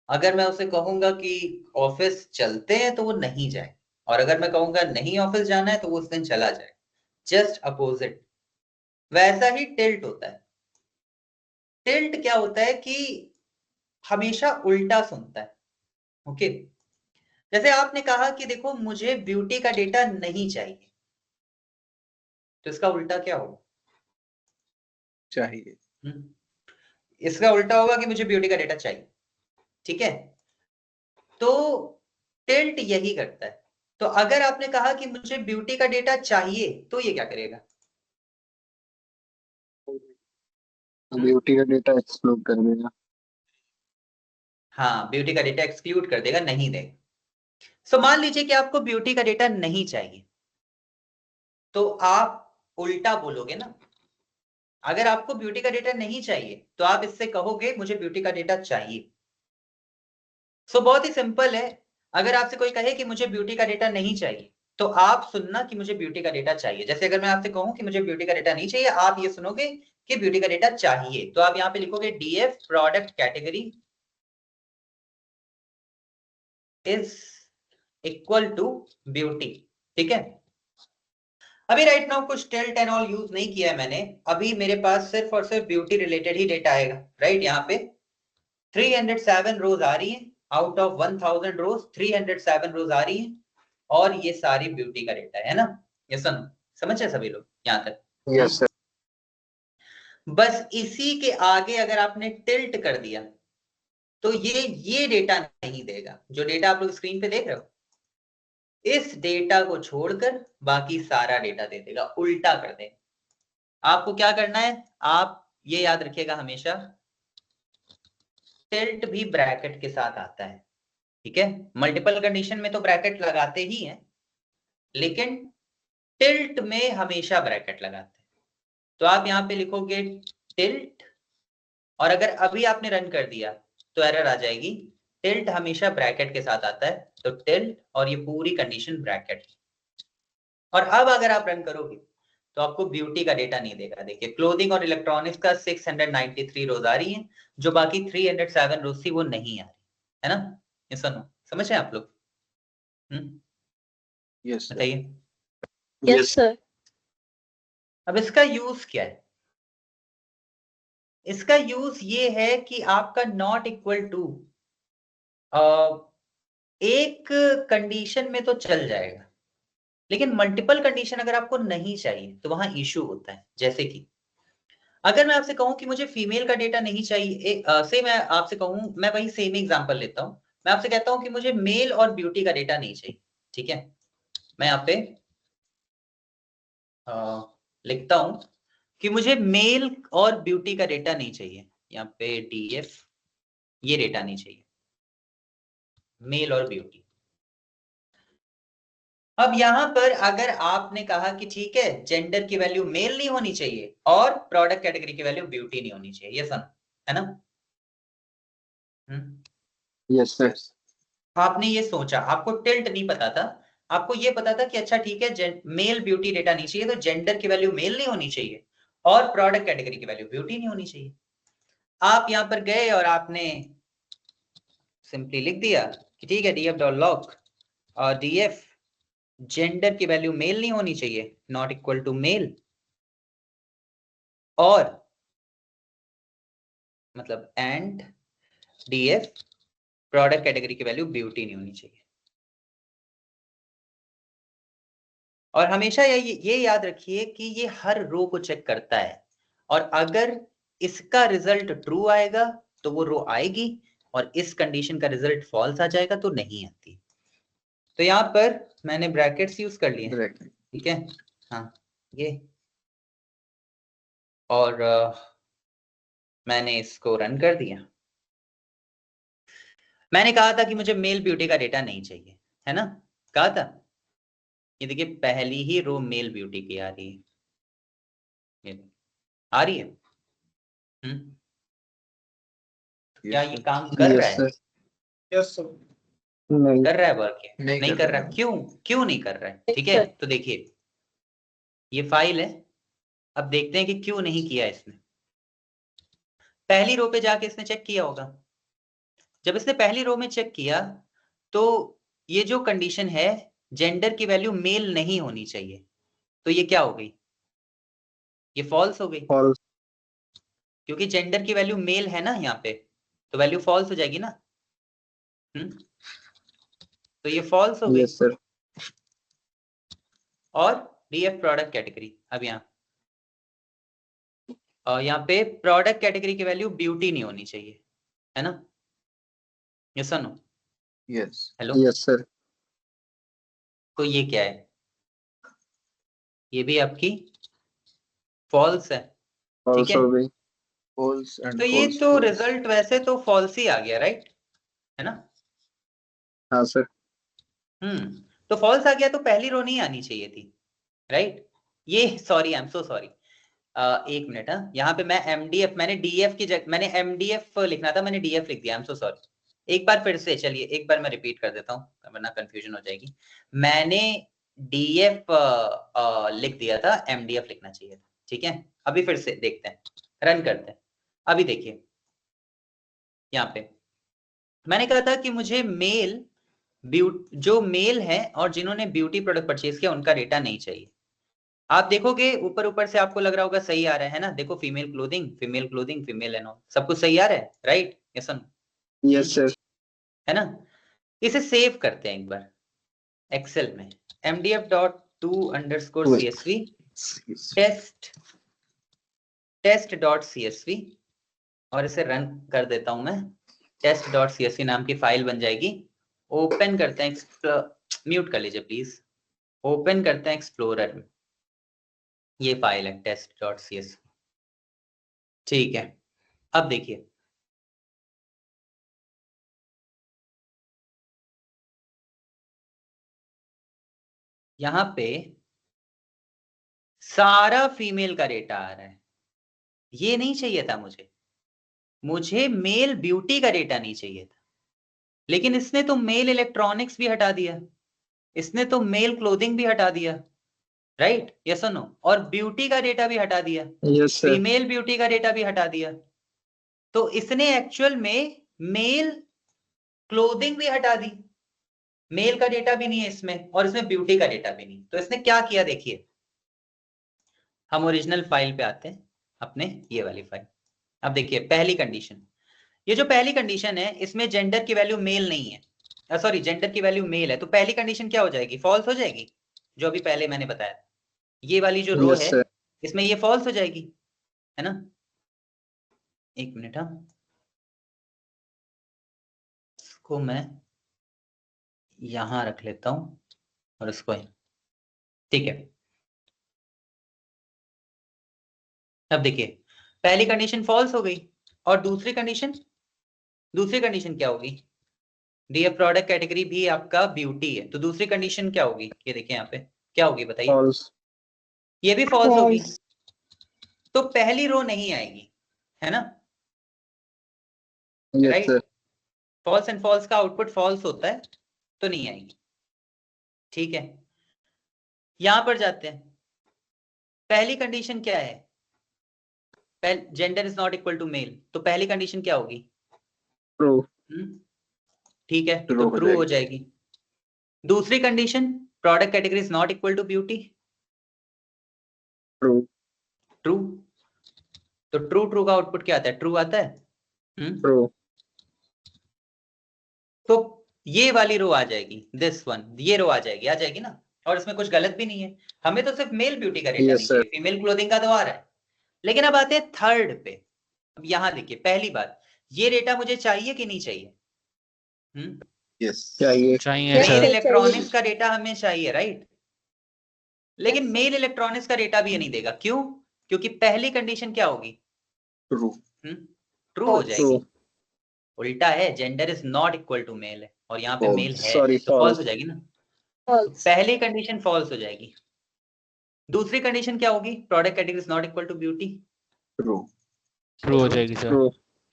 अगर मैं उसे कहूंगा कि ऑफिस चलते हैं तो वो नहीं जाए, और अगर मैं कहूंगा नहीं ऑफिस जाना है तो वो उस दिन चला जाए, जस्ट अपोजिट। वैसा ही टिल्ट होता है। टिल्ट क्या होता है कि हमेशा उल्टा सुनता है। ओके, जैसे आपने कहा कि देखो मुझे ब्यूटी का डेटा नहीं चाहिए, तो इसका उल्टा क्या होगा? चाहिए। इसका उल्टा होगा कि मुझे ब्यूटी का डेटा चाहिए। ठीक है, तो टिल्ट यही करता है। तो अगर आपने कहा कि मुझे ब्यूटी का डेटा चाहिए, तो ये क्या करेगा? ब्यूटी का डेटा एक्सक्लूड कर देगा। हाँ, ब्यूटी का डेटा एक्सक्लूड कर देगा, नहीं देगा। सो मान लीजिए कि आपको ब्यूटी का डेटा नहीं चाहिए, तो आप उल्टा बोलोगे ना। अगर आपको ब्यूटी का डेटा नहीं चाहिए तो आप इससे कहोगे मुझे ब्यूटी का डेटा चाहिए। सो बहुत ही सिंपल है। अगर आपसे कोई कहे कि मुझे ब्यूटी का डेटा नहीं चाहिए, तो आप सुनना कि मुझे ब्यूटी का डेटा चाहिए। जैसे अगर मैं आपसे कहूं कि मुझे ब्यूटी का डेटा नहीं चाहिए, आप ये सुनोगे कि ब्यूटी का डेटा चाहिए, तो आप यहाँ पे लिखोगे DF product category is equal to beauty. ठीक है, अभी राइट नाउ कुछ टिल्ट एंड ऑल यूज नहीं किया है मैंने। अभी मेरे पास सिर्फ और सिर्फ ब्यूटी रिलेटेड ही डेटा आएगा। राइट, यहाँ पे 307 रोज आ रही है, आउट ऑफ 1000 रोज 307 रोज आ रही है, और ये सारी ब्यूटी का डेटा है ना। ये सुनो, समझे सभी लोग यहाँ तक? Yes sir. बस इसी के आगे अगर आपने टिल्ट कर दिया तो ये डेटा नहीं देगा। जो डेटा आप लोग स्क्रीन पे देख रहे हो, इस डेटा को छोड़कर बाकी सारा डेटा दे देगा, उल्टा कर देगा। आपको क्या करना है, आप ये याद रखिएगा हमेशा, टिल्ट भी ब्रैकेट के साथ आता है। ठीक है, मल्टीपल कंडीशन में तो ब्रैकेट लगाते ही हैं, लेकिन टिल्ट में हमेशा ब्रैकेट लगाते हैं। तो आप यहाँ पे लिखोगे टिल्ट, और अगर अभी आपने रन कर दिया तो एरर आ जाएगी। टिल्ट हमेशा ब्रैकेट के साथ आता है, तो टिल्ट और ये पूरी कंडीशन ब्रैकेट। और अब अगर आप रन करोगे तो आपको ब्यूटी का डेटा नहीं देगा। देखिए क्लोथिंग और इलेक्ट्रॉनिक्स का 693 रोज आ रही है, जो बाकी 307 रोज थी वो नहीं आ रही है ना। ये सुनो, समझ रहे हैं आप लोग? यस बताइए। Yes sir. अब इसका यूज क्या है? इसका यूज ये है कि आपका नॉट इक्वल टू एक कंडीशन में तो चल जाएगा, लेकिन मल्टीपल कंडीशन अगर आपको नहीं चाहिए तो वहां इश्यू होता है। जैसे कि अगर मैं आपसे कहूं कि मुझे फीमेल का डेटा नहीं चाहिए, से मैं आपसे कहूं, मैं वही सेम एग्जांपल लेता हूं, मैं आपसे कहता हूं कि मुझे मेल और ब्यूटी का डेटा नहीं चाहिए। ठीक है, मैं यहाँ पे लिखता हूं कि मुझे मेल और ब्यूटी का डेटा नहीं चाहिए। यहाँ पे डीएफ, ये डेटा नहीं चाहिए, मेल और ब्यूटी। अब यहां पर अगर आपने कहा कि ठीक है, जेंडर की वैल्यू मेल नहीं होनी चाहिए और प्रोडक्ट कैटेगरी की वैल्यू ब्यूटी नहीं होनी चाहिए, ये सुनो, है ना? Yes sir. आपने ये सोचा, आपको टिल्ट नहीं पता था, आपको ये पता था कि अच्छा ठीक है, मेल ब्यूटी डेटा नहीं चाहिए, तो जेंडर की वैल्यू मेल नहीं होनी चाहिए और प्रोडक्ट कैटेगरी की वैल्यू ब्यूटी नहीं होनी चाहिए। आप यहां पर गए और आपने सिंपली लिख दिया कि ठीक है, डीएफ डॉट लॉग और डीएफ जेंडर की वैल्यू मेल नहीं होनी चाहिए, नॉट इक्वल टू मेल, और मतलब एंड डीएफ प्रोडक्ट कैटेगरी की वैल्यू ब्यूटी नहीं होनी चाहिए। और हमेशा ये याद रखिए कि ये हर रो को चेक करता है, और अगर इसका रिजल्ट ट्रू आएगा तो वो रो आएगी, और इस कंडीशन का रिजल्ट फॉल्स आ जाएगा तो नहीं आती। तो यहाँ पर मैंने ब्रैकेट्स यूज कर लिए, ठीक है। हाँ, ये और मैंने इसको रन कर दिया। मैंने कहा था कि मुझे मेल ब्यूटी का डेटा नहीं चाहिए, है ना, कहा था। ये देखिए पहली ही रो मेल ब्यूटी की आ रही है, ये आ रही है। क्या ये काम कर रहा है? Yes sir. नहीं कर रहा है वर्क? नहीं नहीं कर कर रहा रहा। क्यों नहीं कर रहा है? नहीं ठीक है, कर। तो देखिए ये फाइल है, अब देखते हैं कि क्यों नहीं किया इसने। पहली रो पे जाके इसने चेक किया होगा। जब इसने पहली रो में चेक किया तो ये जो कंडीशन है जेंडर की वैल्यू मेल नहीं होनी चाहिए, तो ये क्या हो गई? ये फॉल्स हो गई, फॉल्स। क्योंकि जेंडर की वैल्यू मेल है ना यहाँ पे, तो वैल्यू फॉल्स हो जाएगी ना। तो ये फॉल्स हो गई। Yes sir. और डीएफ प्रोडक्ट कैटेगरी, अब यहाँ पे प्रोडक्ट कैटेगरी की वैल्यू ब्यूटी नहीं होनी चाहिए, है ना? यस और no? Yes. Hello, yes sir. तो ये क्या है? ये भी आपकी फॉल्स है, ठीक फॉल्स है? हो गई। फॉल्स एंड तो ये तो रिजल्ट वैसे तो फॉल्स ही आ गया, राइट? है ना? हाँ सर। तो फॉल्स आ गया तो पहली रो नहीं आनी चाहिए थी, राइट? ये sorry, I am so sorry, एक मिनट। हाँ, यहाँ पे मैं एमडीएफ, मैंने डीएफ की जगह मैंने एमडीएफ लिखना था, मैंने डीएफ लिख दिया। I am so sorry. एक बार फिर से, चलिए एक बार मैं रिपीट कर देता हूँ वरना कंफ्यूजन हो जाएगी। मैंने डीएफ लिख दिया था, एमडीएफ लिखना चाहिए था, ठीक है? अभी फिर से देखते हैं, रन करते हैं। अभी देखिए यहाँ पे मैंने कहा था कि मुझे मेल जो मेल है और जिन्होंने ब्यूटी प्रोडक्ट परचेज किया उनका डेटा नहीं चाहिए। आप देखोगे ऊपर ऊपर से आपको लग रहा होगा सही आ रहा है ना? देखो, female clothing, female clothing, female and all, सब कुछ सही आ रहा है, राइट? यस और नो? Yes sir. है ना? इसे सेव करते हैं एक बार एक्सेल में, mdf.to_csv test.csv, और इसे रन कर देता हूं मैं। test.csv नाम की फाइल बन जाएगी। ओपन करते हैं, म्यूट कर लीजिए प्लीज। ओपन करते हैं एक्सप्लोरर में, ये फाइल है test.csv, ठीक है? अब देखिए यहाँ पे सारा फीमेल का डेटा आ रहा है, ये नहीं चाहिए था मुझे मेल ब्यूटी का डेटा नहीं चाहिए था। लेकिन इसने तो मेल इलेक्ट्रॉनिक्स भी हटा दिया, इसने तो मेल क्लोथिंग भी हटा दिया, राइट? यस और नो? और ब्यूटी का डेटा भी हटा दिया, यस सर। फीमेल ब्यूटी का डेटा भी हटा दिया। तो इसने एक्चुअल में मेल क्लोथिंग भी हटा दी, मेल का डेटा भी नहीं है इसमें, और इसमें ब्यूटी का डेटा भी नहीं। तो इसने क्या किया देखिए, हम ओरिजिनल फाइल पे आते हैं, अपने ये वाली फाइल। अब देखिए पहली कंडीशन, ये जो पहली कंडीशन है इसमें जेंडर की वैल्यू मेल नहीं है, सॉरी जेंडर की वैल्यू मेल है, तो पहली कंडीशन क्या हो जाएगी? फॉल्स हो जाएगी, जो अभी पहले मैंने बताया। ये वाली जो रो है इसमें ये फॉल्स हो जाएगी, है ना? एक मिनट, हाँ, इसको मैं यहां रख लेता हूं और इसको, ठीक है? अब देखिए पहली कंडीशन फॉल्स हो गई, और दूसरी कंडीशन क्या होगी? डीएफ प्रोडक्ट कैटेगरी भी आपका ब्यूटी है, तो दूसरी कंडीशन क्या होगी? ये देखिए यहाँ पे क्या होगी, बताइए? फॉल्स। ये भी फॉल्स होगी, तो पहली रो नहीं आएगी, है ना? Yes sir. False and false का आउटपुट फॉल्स होता है, तो नहीं आएगी, ठीक है? यहां पर जाते हैं, पहली कंडीशन क्या है? Gender is not equal to male, तो पहली कंडीशन क्या होगी? ट्रू। ठीक है, True तो हो ट्रू हो जाएगी। दूसरी condition, product category is not equal to beauty, true. True. तो ट्रू का आउटपुट क्या आता है? ट्रू आता है। ट्रू। तो ये वाली रो आ जाएगी, दिस वन, ये रो आ जाएगी ना? और इसमें कुछ गलत भी नहीं है, हमें तो सिर्फ मेल ब्यूटी का डेटा नहीं चाहिए, फीमेल क्लोथिंग का तो आ रहा है। लेकिन अब आते हैं थर्ड पे। अब यहां देखिए, पहली बात, ये डेटा मुझे चाहिए कि नहीं चाहिए? यस चाहिए। चाहिए मेल सर। इलेक्ट्रॉनिक्स का डेटा हमें चाहिए, राइट? लेकिन मेल इलेक्ट्रॉनिक्स का डेटा भी ये नहीं देगा, क्यों? क्योंकि पहली कंडीशन क्या होगी? ट्रू। ट्रू हो जाएगी। उल्टा है, gender is not equal to male है, और यहाँ पे मेल है, Sorry, तो फॉल्स false. हो जाएगी ना? False. पहली कंडीशन फॉल्स हो जाएगी। दूसरी कंडीशन क्या होगी? Product category is not equal to beauty, true. True हो जाएगी सर। ट्रू।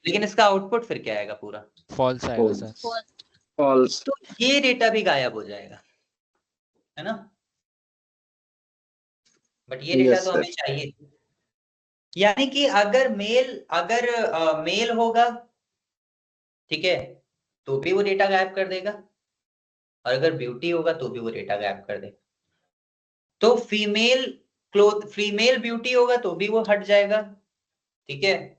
लेकिन इसका आउटपुट फिर क्या आएगा? पूरा फॉल्स आएगा सर। False. फॉल्स। तो ये डेटा भी गायब हो जाएगा, है ना। बट ये डेटा Yes, तो sir. हमें चाहिए, यानी कि अगर मेल होगा, ठीक है, तो भी वो डेटा गायब कर देगा, और अगर ब्यूटी होगा तो भी वो डेटा गायब कर देगा। तो फीमेल ब्यूटी होगा तो भी वो हट जाएगा, ठीक है।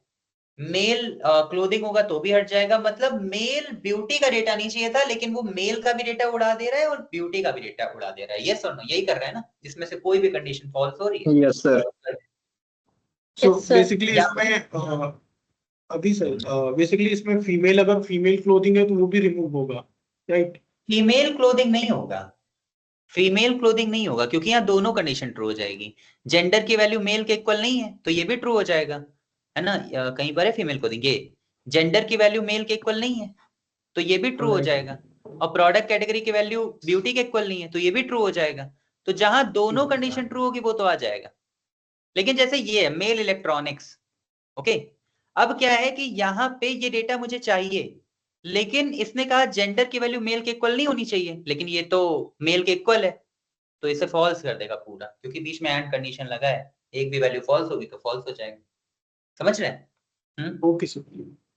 मेल क्लोथिंग होगा तो भी हट जाएगा। मतलब मेल ब्यूटी का डेटा नहीं चाहिए था, लेकिन वो मेल का भी डेटा उड़ा दे रहा है और ब्यूटी का भी डेटा उड़ा दे रहा है। यस और नो, यही कर रहा है ना, जिसमें से कोई भी कंडीशन फॉल्स हो रही है। Yes, sir. Yes, sir. Basically इसमें अभी सर बेसिकली इसमें फीमेल, अगर फीमेल क्लोथिंग है तो वो भी रिमूव होगा, राइट? फीमेल क्लोथिंग नहीं होगा, फीमेल क्लोथिंग नहीं होगा, क्योंकि यहाँ दोनों कंडीशन ट्रू हो जाएगी। जेंडर की वैल्यू मेल के इक्वल नहीं है तो ये भी ट्रू हो जाएगा, है ना। कहीं पर है फीमेल क्लोथिंग, ये जेंडर की वैल्यू मेल के इक्वल नहीं है तो ये भी ट्रू हो जाएगा। और प्रोडक्ट कैटेगरी की वैल्यू ब्यूटी के इक्वल नहीं है तो ये भी ट्रू हो जाएगा। तो जहां दोनों कंडीशन ट्रू होगी वो तो आ जाएगा। लेकिन जैसे ये है मेल इलेक्ट्रॉनिक्स, ओके, अब क्या है कि यहाँ पे ये डेटा मुझे चाहिए, लेकिन इसने कहा जेंडर की वैल्यू मेल के इक्वल नहीं होनी चाहिए, लेकिन ये तो मेल के इक्वल है, तो इसे फॉल्स कर देगा पूरा, क्योंकि बीच में एंड कंडीशन लगा है। एक भी वैल्यू फॉल्स होगी तो फॉल्स हो जाएगा। समझ रहे हैं? Okay sir,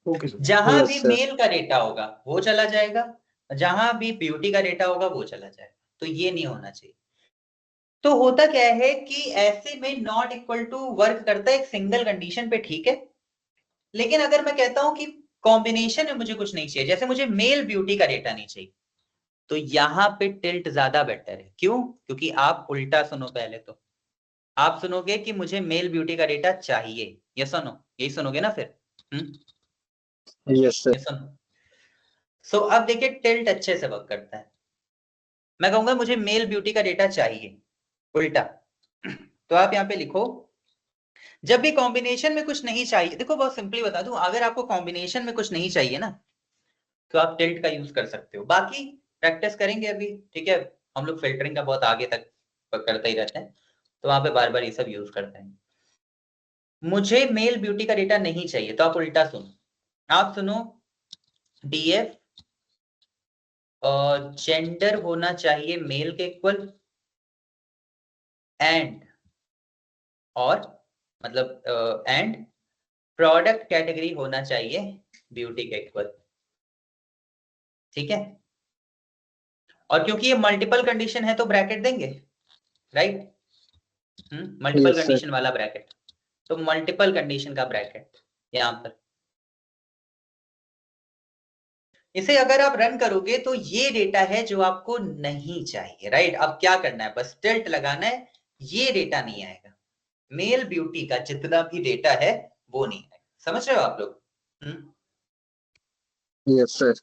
okay sir. जहां Yes, भी sir. मेल का डेटा होगा वो चला जाएगा, जहां भी ब्यूटी का डेटा होगा वो चला जाएगा। तो ये नहीं होना चाहिए। तो होता क्या है कि ऐसे में नॉट इक्वल टू वर्क करता है एक सिंगल कंडीशन पे, ठीक है। लेकिन अगर मैं कहता हूं कि कॉम्बिनेशन में मुझे कुछ नहीं चाहिए, जैसे मुझे मेल ब्यूटी का डेटा नहीं चाहिए, तो यहां पे टिल्ट ज्यादा बेटर है। क्यों? क्योंकि आप उल्टा सुनो, पहले तो आप सुनोगे कि मुझे मेल ब्यूटी का डेटा चाहिए, ये सुनो, यही सुनोगे ना फिर। Yes, sir. ये सुनो। सो अब देखिए टिल्ट अच्छे से वर्क करता है। मैं कहूंगा मुझे मेल ब्यूटी का डेटा चाहिए, उल्टा। तो आप यहाँ पे लिखो, जब भी कॉम्बिनेशन में कुछ नहीं चाहिए, देखो बहुत सिंपली बता दूं, अगर आपको कॉम्बिनेशन में कुछ नहीं चाहिए ना तो आप टिल्ट का यूज कर सकते हो। बाकी प्रैक्टिस करेंगे अभी, ठीक है। हम लोग फिल्टरिंग का बहुत आगे तक करते ही रहते हैं, तो वहां पे बार बार ये सब यूज करते हैं। मुझे मेल ब्यूटी का डेटा नहीं चाहिए तो आप उल्टा सुनो, आप सुनो डीएफ जेंडर होना चाहिए मेल के इक्वल, एंड और मतलब एंड प्रोडक्ट कैटेगरी होना चाहिए ब्यूटी के इक्वल, ठीक है। और क्योंकि ये मल्टीपल कंडीशन है तो ब्रैकेट देंगे, right. Multiple Yes, sir. Condition वाला ब्रैकेट, तो मल्टीपल कंडीशन का ब्रैकेट यहां पर। इसे अगर आप रन करोगे तो ये डेटा है जो आपको नहीं चाहिए, राइट। अब क्या करना है, बस टिल्ट लगाना है, ये डेटा नहीं आएगा। मेल ब्यूटी का जितना भी डेटा है वो नहीं आएगा। समझ रहे हो आप लोग? Yes, sir.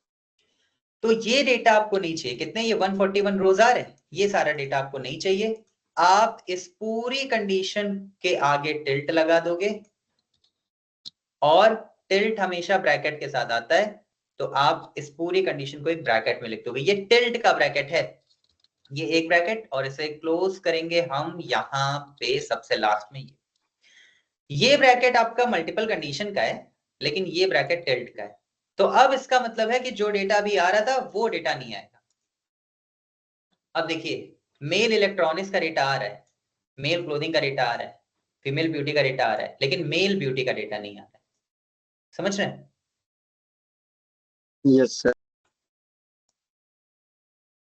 तो ये डेटा आपको नहीं चाहिए। कितने, ये 141 रोज आ रहे हैं, ये सारा डेटा आपको नहीं चाहिए। आप इस पूरी कंडीशन के आगे टिल्ट लगा दोगे, और टिल्ट हमेशा ब्रैकेट के साथ आता है, तो आप इस पूरी कंडीशन को एक ब्रैकेट में लिख दोगे। ये टिल्ट का ब्रैकेट है, ये एक ब्रैकेट, और इसे क्लोज करेंगे हम यहाँ पे सबसे लास्ट में। ये ब्रैकेट आपका मल्टीपल कंडीशन का है, लेकिन ये ब्रैकेट टिल्ट का है। तो अब इसका मतलब है कि जो डेटा अभी आ रहा था वो डेटा नहीं आएगा। अब देखिए मेल इलेक्ट्रॉनिक्स का डेटा आ रहा है, मेल क्लोथिंग का डेटा आ रहा है, फीमेल ब्यूटी का डेटा आ रहा है, लेकिन मेल ब्यूटी का डेटा नहीं आ रहा है। समझ रहे हैं? Yes, sir.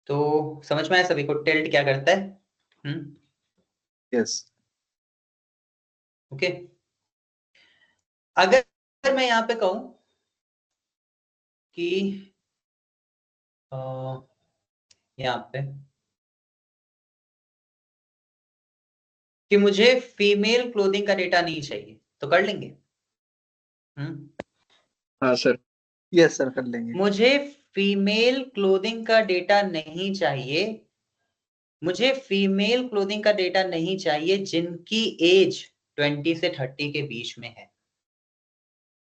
तो समझ में आया सभी को टिल्ट क्या करता है? Yes. ओके। अगर मैं यहाँ पे कहूं कि यहाँ पे कि मुझे फीमेल क्लोथिंग का डेटा नहीं चाहिए, तो कर लेंगे। हाँ सर। यस सर, कर लेंगे। मुझे फीमेल क्लोथिंग का डेटा नहीं चाहिए, मुझे फीमेल क्लोथिंग का डेटा नहीं चाहिए जिनकी एज 20 से 30 के बीच में है,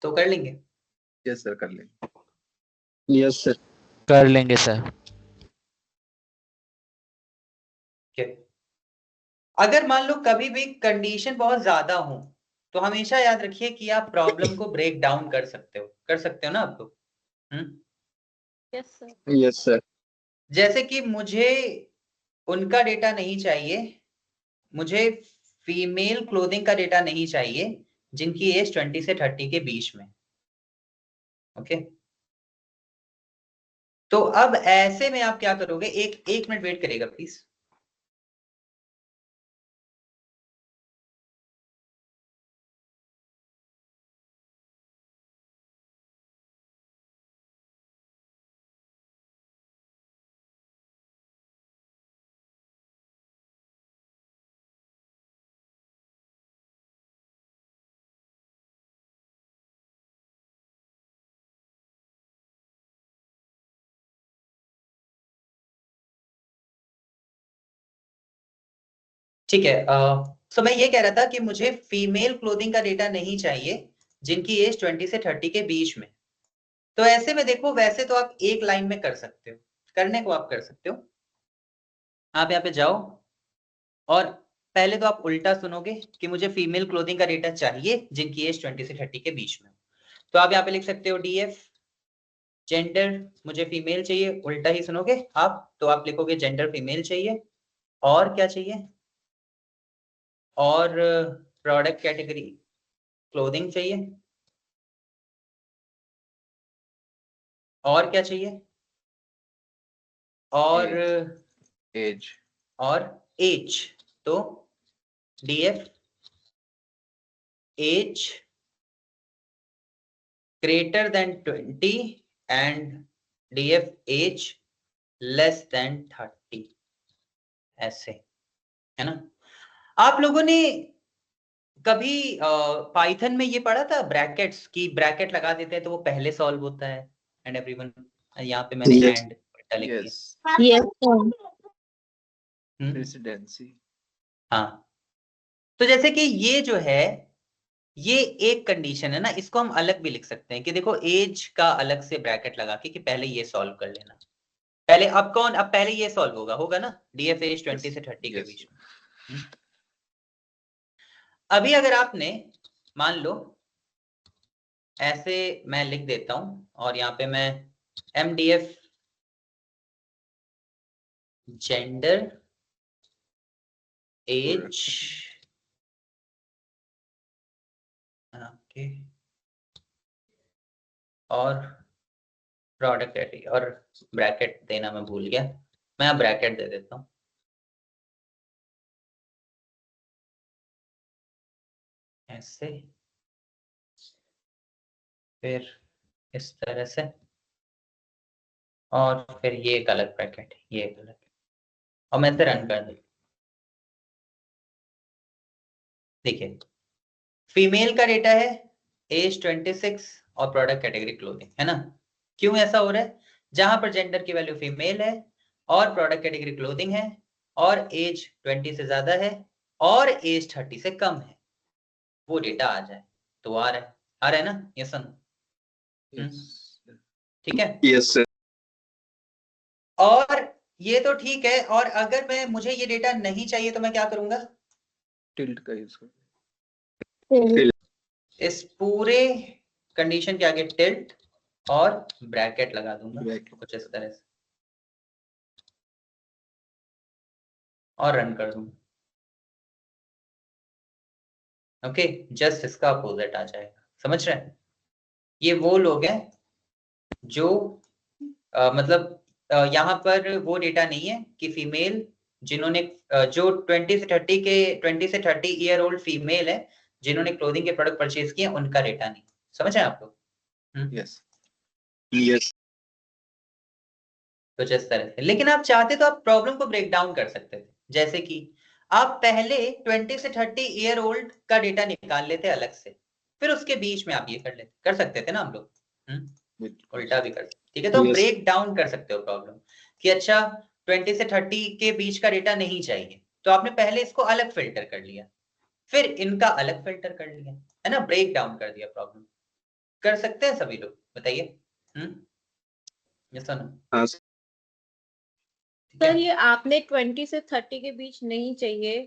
तो कर लेंगे। यस सर, कर लेंगे। Yes sir. कर लेंगे सर। अगर मान लो कभी भी कंडीशन बहुत ज्यादा हो, तो हमेशा याद रखिए कि आप प्रॉब्लम को ब्रेक डाउन कर सकते हो ना आप लोग। Yes, sir. Yes sir. जैसे कि मुझे उनका डेटा नहीं चाहिए, मुझे फीमेल क्लोथिंग का डेटा नहीं चाहिए जिनकी एज 20 से 30 के बीच में। ओके, तो अब ऐसे में आप क्या करोगे, एक मिनट वेट करेगा प्लीज। ठीक है, सो मैं ये कह रहा था कि मुझे फीमेल क्लोथिंग का डेटा नहीं चाहिए जिनकी एज 20 से 30 के बीच में। तो ऐसे में देखो, वैसे तो आप एक लाइन में कर सकते हो, करने को आप कर सकते हो। आप यहाँ पे जाओ और पहले तो आप उल्टा सुनोगे कि मुझे फीमेल क्लोथिंग का डेटा चाहिए जिनकी एज 20 से 30 के बीच में। तो आप यहाँ पे लिख सकते हो डीएफ जेंडर, मुझे फीमेल चाहिए, उल्टा ही सुनोगे आप, तो आप लिखोगे जेंडर फीमेल चाहिए, और क्या चाहिए, और प्रोडक्ट कैटेगरी क्लोथिंग चाहिए, और क्या चाहिए, और एज और एज। तो DF age greater than 20 and DF age less than 30, ऐसे है ना। आप लोगों ने कभी पाइथन में ये पढ़ा था ब्रैकेट्स की, ब्रैकेट लगा देते हैं तो वो पहले सॉल्व होता है एंड एवरीवन, यहाँ पे मैंने Yes. एंड उल्टा लिख दिया। Yes Yes, sir. प्रेसिडेंसी हाँ, तो जैसे कि ये जो है, ये एक कंडीशन है ना, इसको हम अलग भी लिख सकते हैं कि देखो एज का अलग से ब्रैकेट लगा के कि पहले ये सॉल्व कर लेना, पहले अब पहले ये सॉल्व होगा ना, डीएफ एज 20 से 30 के बीच में। अभी अगर आपने मान लो ऐसे, मैं लिख देता हूं और यहाँ पे मैं एमडीएफ जेंडर एज ओके और प्रोडक्ट कैटेगरी, और ब्रैकेट देना मैं भूल गया, मैं अब ब्रैकेट दे देता हूं ऐसे, फिर इस तरह से, और फिर ये एक अलग ब्रैकेट, ये एक अलग, और मैं इसे रन कर दूं। देखिए फीमेल का डेटा है एज 26 और प्रोडक्ट कैटेगरी क्लोथिंग, है ना। क्यों ऐसा हो रहा है, जहां पर जेंडर की वैल्यू फीमेल है और प्रोडक्ट कैटेगरी क्लोथिंग है और एज 20 से ज्यादा है और एज 30 से कम है, वो डेटा आ जाए तो आ रहा है ना, ये सुन, ठीक है। Yes sir. और ये तो ठीक है, और अगर मुझे ये डेटा नहीं चाहिए तो मैं क्या करूंगा, टिल्ट का यूज कर इस पूरे कंडीशन के आगे टिल्ट और ब्रैकेट लगा दूंगा कुछ इस तरह से और रन कर दूंगा। ओके, जस्ट इसका अपोजिट आ जाएगा, समझ रहे हैं। ये वो लोग हैं जो मतलब यहाँ पर वो डेटा नहीं है कि फीमेल जिन्होंने जो 20 से 30 ईयर ओल्ड फीमेल है जिन्होंने क्लोथिंग के प्रोडक्ट परचेज किए, उनका डेटा नहीं, समझ रहे हैं आप लोग। यस यस कुछ इस तरह से। लेकिन आप चाहते तो आप प्रॉब्लम को ब्रेक डाउन कर सकते थे, जैसे कि आप पहले 20 से 30 ईयर ओल्ड का डेटा निकाल लेते अलग से, फिर उसके बीच में आप ये कर सकते थे ना हम लोग, उल्टा भी कर सकते, ठीक है। तो Yes. ब्रेक डाउन कर सकते हो प्रॉब्लम कि अच्छा 20 से 30 के बीच का डेटा नहीं चाहिए, तो आपने पहले इसको अलग फिल्टर कर लिया, फिर इनका अलग फिल्टर कर लिया, है ना, ब्रेक डाउन कर दिया प्रॉब्लम। कर सकते हैं सभी लोग, बताइए। यस और नो? हाँ सर ये आपने 20 से 30 के बीच नहीं चाहिए,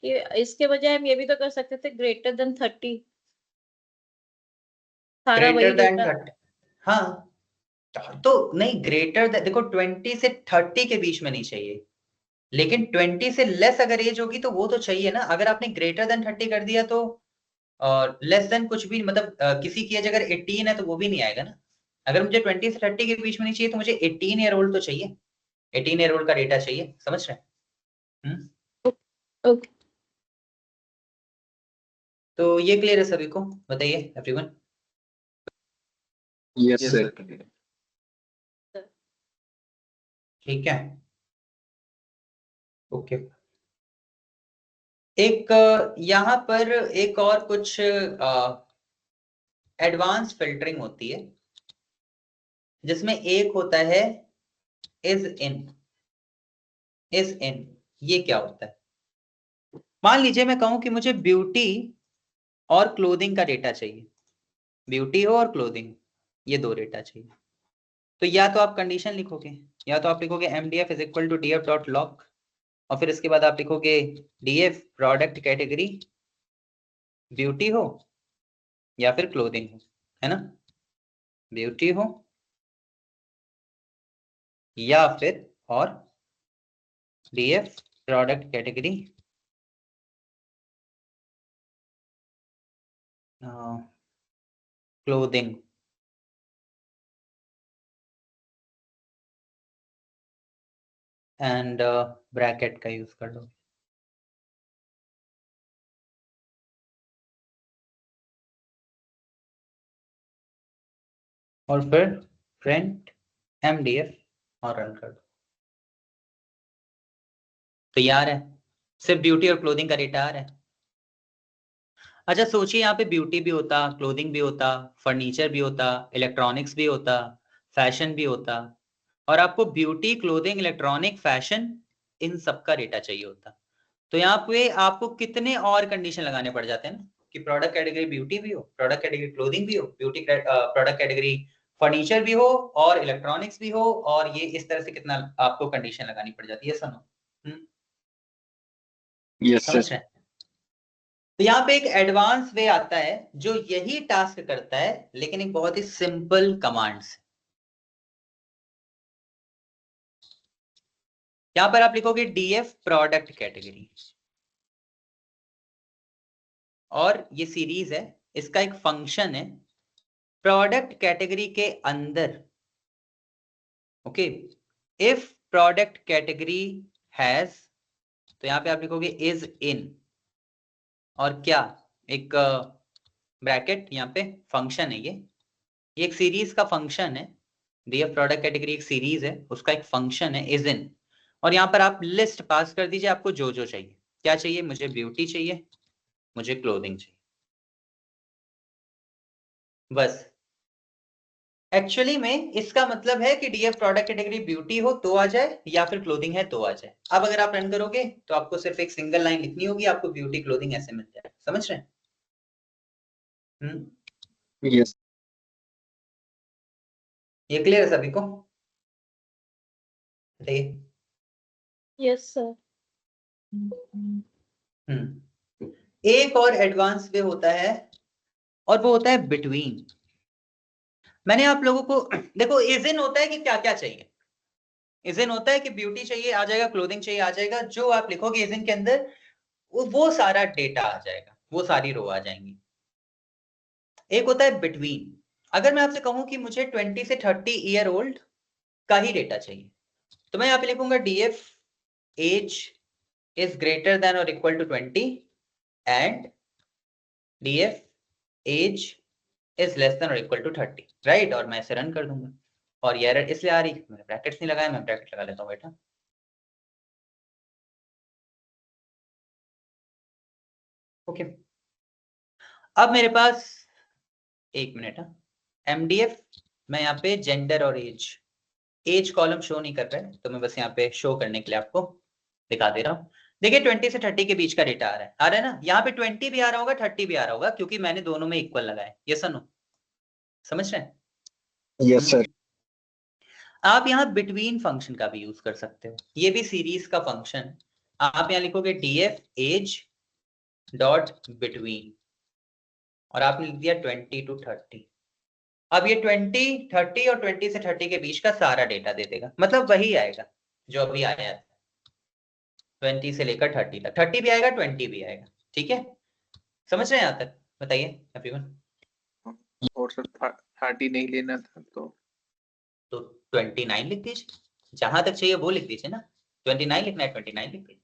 कि इसके बजाय हम ये भी तो कर सकते थे ग्रेटर देन 30, सारा वही ग्रेटर देन डेटा। 30, हाँ तो नहीं, ग्रेटर देखो 20 से 30 के बीच में नहीं चाहिए, लेकिन 20 से लेस अगर एज होगी तो वो तो चाहिए ना। अगर आपने ग्रेटर देन 30 कर दिया तो और लेस देन कुछ भी, मतलब किसी की एज अगर 18 है तो वो भी नहीं आएगा ना। अगर मुझे 20 से 30 के बीच में नहीं चाहिए तो मुझे 18 ईयर ओल्ड तो चाहिए, 18 ईयर ओल्ड का डेटा चाहिए, समझ रहे हैं? ओके। तो ये क्लियर है सभी को, बताइए एवरीवन। Yes sir. ठीक है, ओके। एक यहाँ पर एक और कुछ एडवांस फिल्टरिंग होती है, जिसमें एक होता है इज इन। इज इन ये क्या होता है? मान लीजिए मैं कहूं कि मुझे ब्यूटी और क्लोथिंग का डेटा चाहिए, ब्यूटी हो और क्लोथिंग, ये दो डेटा चाहिए। तो या तो आप कंडीशन लिखोगे, या तो आप लिखोगे mdf is equal to df dot log, और फिर इसके बाद आप लिखोगे df प्रोडक्ट कैटेगरी ब्यूटी हो या फिर क्लोथिंग हो, है ना, ब्यूटी हो या फिर और df product category clothing. And bracket का यूज कर लो। और फिर प्रिंट mdf और रन कर दो। तैयार है, सिर्फ ब्यूटी और क्लोथिंग का डेटा आ रहा है। अच्छा सोचिए, यहाँ पे ब्यूटी भी होता, क्लोथिंग भी होता, फर्नीचर भी होता, इलेक्ट्रॉनिक्स भी होता, फैशन भी होता, और आपको ब्यूटी, क्लोथिंग, इलेक्ट्रॉनिक, फैशन इन सब का डेटा चाहिए होता। तो यहाँ पे आपको कितने और कंडीशन लगाने पड़ जाते हैं ना, कि प्रोडक्ट कैटेगरी ब्यूटी भी हो, प्रोडक्ट कैटेगरी क्लोथिंग भी हो, ब्यूटी प्रोडक्ट कैटेगरी फर्नीचर भी हो और इलेक्ट्रॉनिक्स भी हो, और ये इस तरह से कितना आपको कंडीशन लगानी पड़ जाती है। सुनो, यस समझ सर। रहे हैं? तो यहाँ पे एक एडवांस वे आता है जो यही टास्क करता है, लेकिन एक बहुत ही सिंपल कमांड से। यहां पर आप लिखोगे डीएफ प्रोडक्ट कैटेगरी, और ये सीरीज है, इसका एक फंक्शन है प्रोडक्ट कैटेगरी के अंदर। Okay, if product category has, तो यहां पे आप लिखोगे इज इन, और क्या, एक ब्रैकेट, यहाँ पे फंक्शन है, ये एक सीरीज का फंक्शन है। डीएफ प्रोडक्ट कैटेगरी एक सीरीज है, उसका एक फंक्शन है इज इन, और यहाँ पर आप लिस्ट पास कर दीजिए आपको जो जो चाहिए। क्या चाहिए? मुझे ब्यूटी चाहिए, मुझे क्लोथिंग चाहिए, बस। एक्चुअली में इसका मतलब है कि डीएफ प्रोडक्ट कैटेगरी ब्यूटी हो तो आ जाए, या फिर क्लोथिंग है तो आ जाए। अब अगर आप रन करोगे तो आपको सिर्फ एक सिंगल लाइन लिखनी होगी, आपको ब्यूटी क्लोथिंग ऐसे मिल जाए। समझ रहे हैं? यस ये क्लियर है सभी को? बताइए। Yes sir. एक और एडवांस वे होता है, और वो होता है बिटवीन। मैंने आप लोगों को देखो, इज इन होता है कि क्या क्या चाहिए, इज इन होता है कि ब्यूटी चाहिए आ जाएगा, क्लोथिंग चाहिए आ जाएगा, जो आप लिखोगे इज इन के अंदर वो सारा डेटा आ जाएगा, वो सारी रो आ जाएंगी। एक होता है बिटवीन। अगर मैं आपसे कहूं कि मुझे 20 से 30 ईयर ओल्ड का ही डेटा चाहिए, तो मैं यहाँ पे लिखूंगा DF age is greater than और equal to 20 and DF age is less than और इक्वल टू 30, राइट? और मैं इसे रन कर दूंगा, और ये एरर इसलिए आ रही है, मैंने ब्रैकेट्स नहीं लगाया, मैं ब्रैकेट लगा लेता हूँ बेटा। ओके, अब मेरे पास, एक मिनट, एमडीएफ, मैं यहाँ पे जेंडर और एज कॉलम शो नहीं कर रहा है, तो मैं बस यहाँ पे शो करने के लिए आपको दिखा दे रहा हूँ। देखिए 20 से 30 के बीच का डेटा आ रहा है ना? यहाँ पे 20 भी आ रहा होगा, 30 भी आ रहा होगा, क्योंकि मैंने दोनों में इक्वल लगाए। ये सुनो, समझ रहे हैं? Yes sir. आप यहाँ बिटवीन फंक्शन का भी यूज कर सकते हो, ये भी सीरीज का फंक्शन। आप यहाँ लिखोगे डीएफ एज डॉट बिटवीन, और आपने लिख दिया 20 to 30। अब ये 20, 30 और 20 से 30 के बीच का सारा डेटा दे देगा, मतलब वही आएगा जो अभी आया है 20 से लेकर 30 तक, 30 भी आएगा 20 भी आएगा। ठीक है, समझ रहे हैं यहाँ तक? बताइए एवरीवन। और सर 30 नहीं लेना था तो 29 लिख दीजिए, जहां तक चाहिए वो लिख दीजिए ना। 29 लिखना है 29 लिख दीजिए।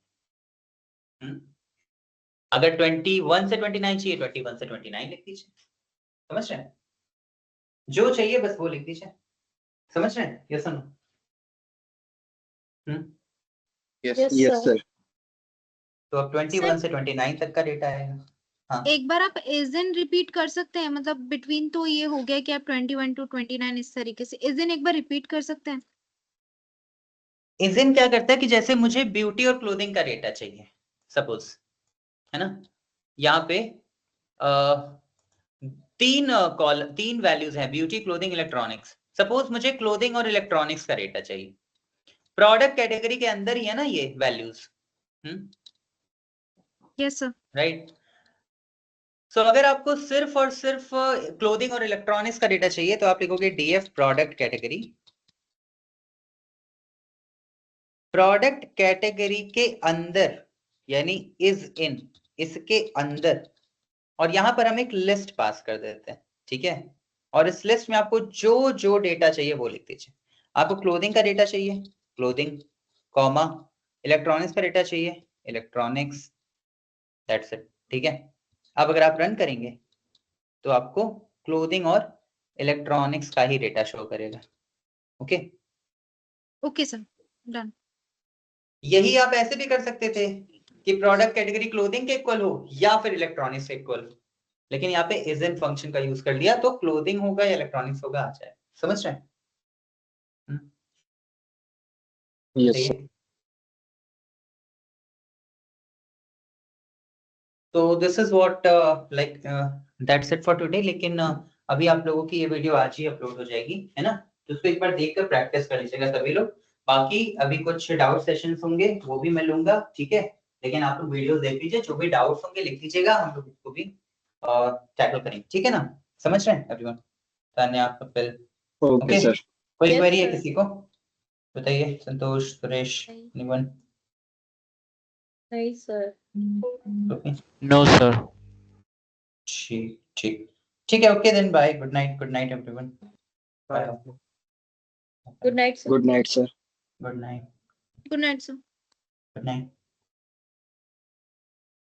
अगर 21 से 29 चाहिए 21 से 29 लिख दीजिए। समझ रहे हैं? जो चाहिए बस वो लिख दीजिए। समझ रहे हैं? Yes no? Yes sir. तो अब 21 से 29 तक का डेटा आएगा। हाँ, एक बार आप इजन रिपीट कर सकते हैं, मतलब बिटवीन तो ये हो गया कि आप 21 to 29 इस तरीके से इजन एक बार रिपीट कर सकते हैं। इजिन क्या करता है कि जैसे मुझे ब्यूटी और क्लोथिंग का डेटा चाहिए सपोज, है ना, यहाँ पे तीन वैल्यूज हैं, ब्यूटी, क्लोथिंग, इलेक्ट्रॉनिक्स। सपोज मुझे क्लोथिंग और इलेक्ट्रॉनिक्स का डेटा चाहिए, प्रोडक्ट कैटेगरी के अंदर ही है ना ये वैल्यूज। Yes sir. राइट। सो अगर आपको सिर्फ और सिर्फ क्लोथिंग और इलेक्ट्रॉनिक्स का डेटा चाहिए तो आप लिखोगे DF product category. Product category के अंदर यानी इज इन, इसके अंदर, और यहां पर हम एक लिस्ट पास कर देते हैं। ठीक है, और इस लिस्ट में आपको जो जो डेटा चाहिए वो लिख दीजिए। आपको क्लोथिंग का डेटा चाहिए क्लोथिंग, कॉमा, इलेक्ट्रॉनिक्स का डेटा चाहिए इलेक्ट्रॉनिक्स, दैट्स इट। ठीक है, अब अगर आप रन करेंगे तो आपको क्लोथिंग और इलेक्ट्रॉनिक्स का ही डेटा शो करेगा। Okay okay sir, done. यही आप ऐसे भी कर सकते थे कि प्रोडक्ट कैटेगरी क्लोथिंग के इक्वल हो या फिर इलेक्ट्रॉनिक्स के इक्वल हो, लेकिन यहाँ पे इज इन फंक्शन का यूज कर लिया तो क्लोथिंग होगा या इलेक्ट्रॉनिक्स होगा आ जाए। समझ रहे हैं? यस। तो this is what like that's it for today. लेकिन अभी आप लोगों की ये वीडियो आज ही अपलोड हो जाएगी, है ना, तो उसको एक बार देखकर प्रैक्टिस कर लीजिएगा सभी लोग। बाकी अभी कुछ डाउट सेशंस होंगे वो भी मैं लूंगा। ठीक है, लेकिन आप लोग वीडियो देख लीजिए, जो भी डाउट्स होंगे लिख लीजिएगा, हम लोग उसको भी टैकल करेंगे। ठीक है ना, समझ रहे हैं एवरीवन? धन्यवाद कपिल। Okay sir. कोई Yes, क्वेरी है sir. किसी को? बताइए, संतोष, सुरेश, नहीं। एनीवन? नहीं सर। No sir. ठीक ठीक ठीक है, okay then bye, good night everyone. Bye. Good night sir. Good night sir. Good night. Good night sir. Good night.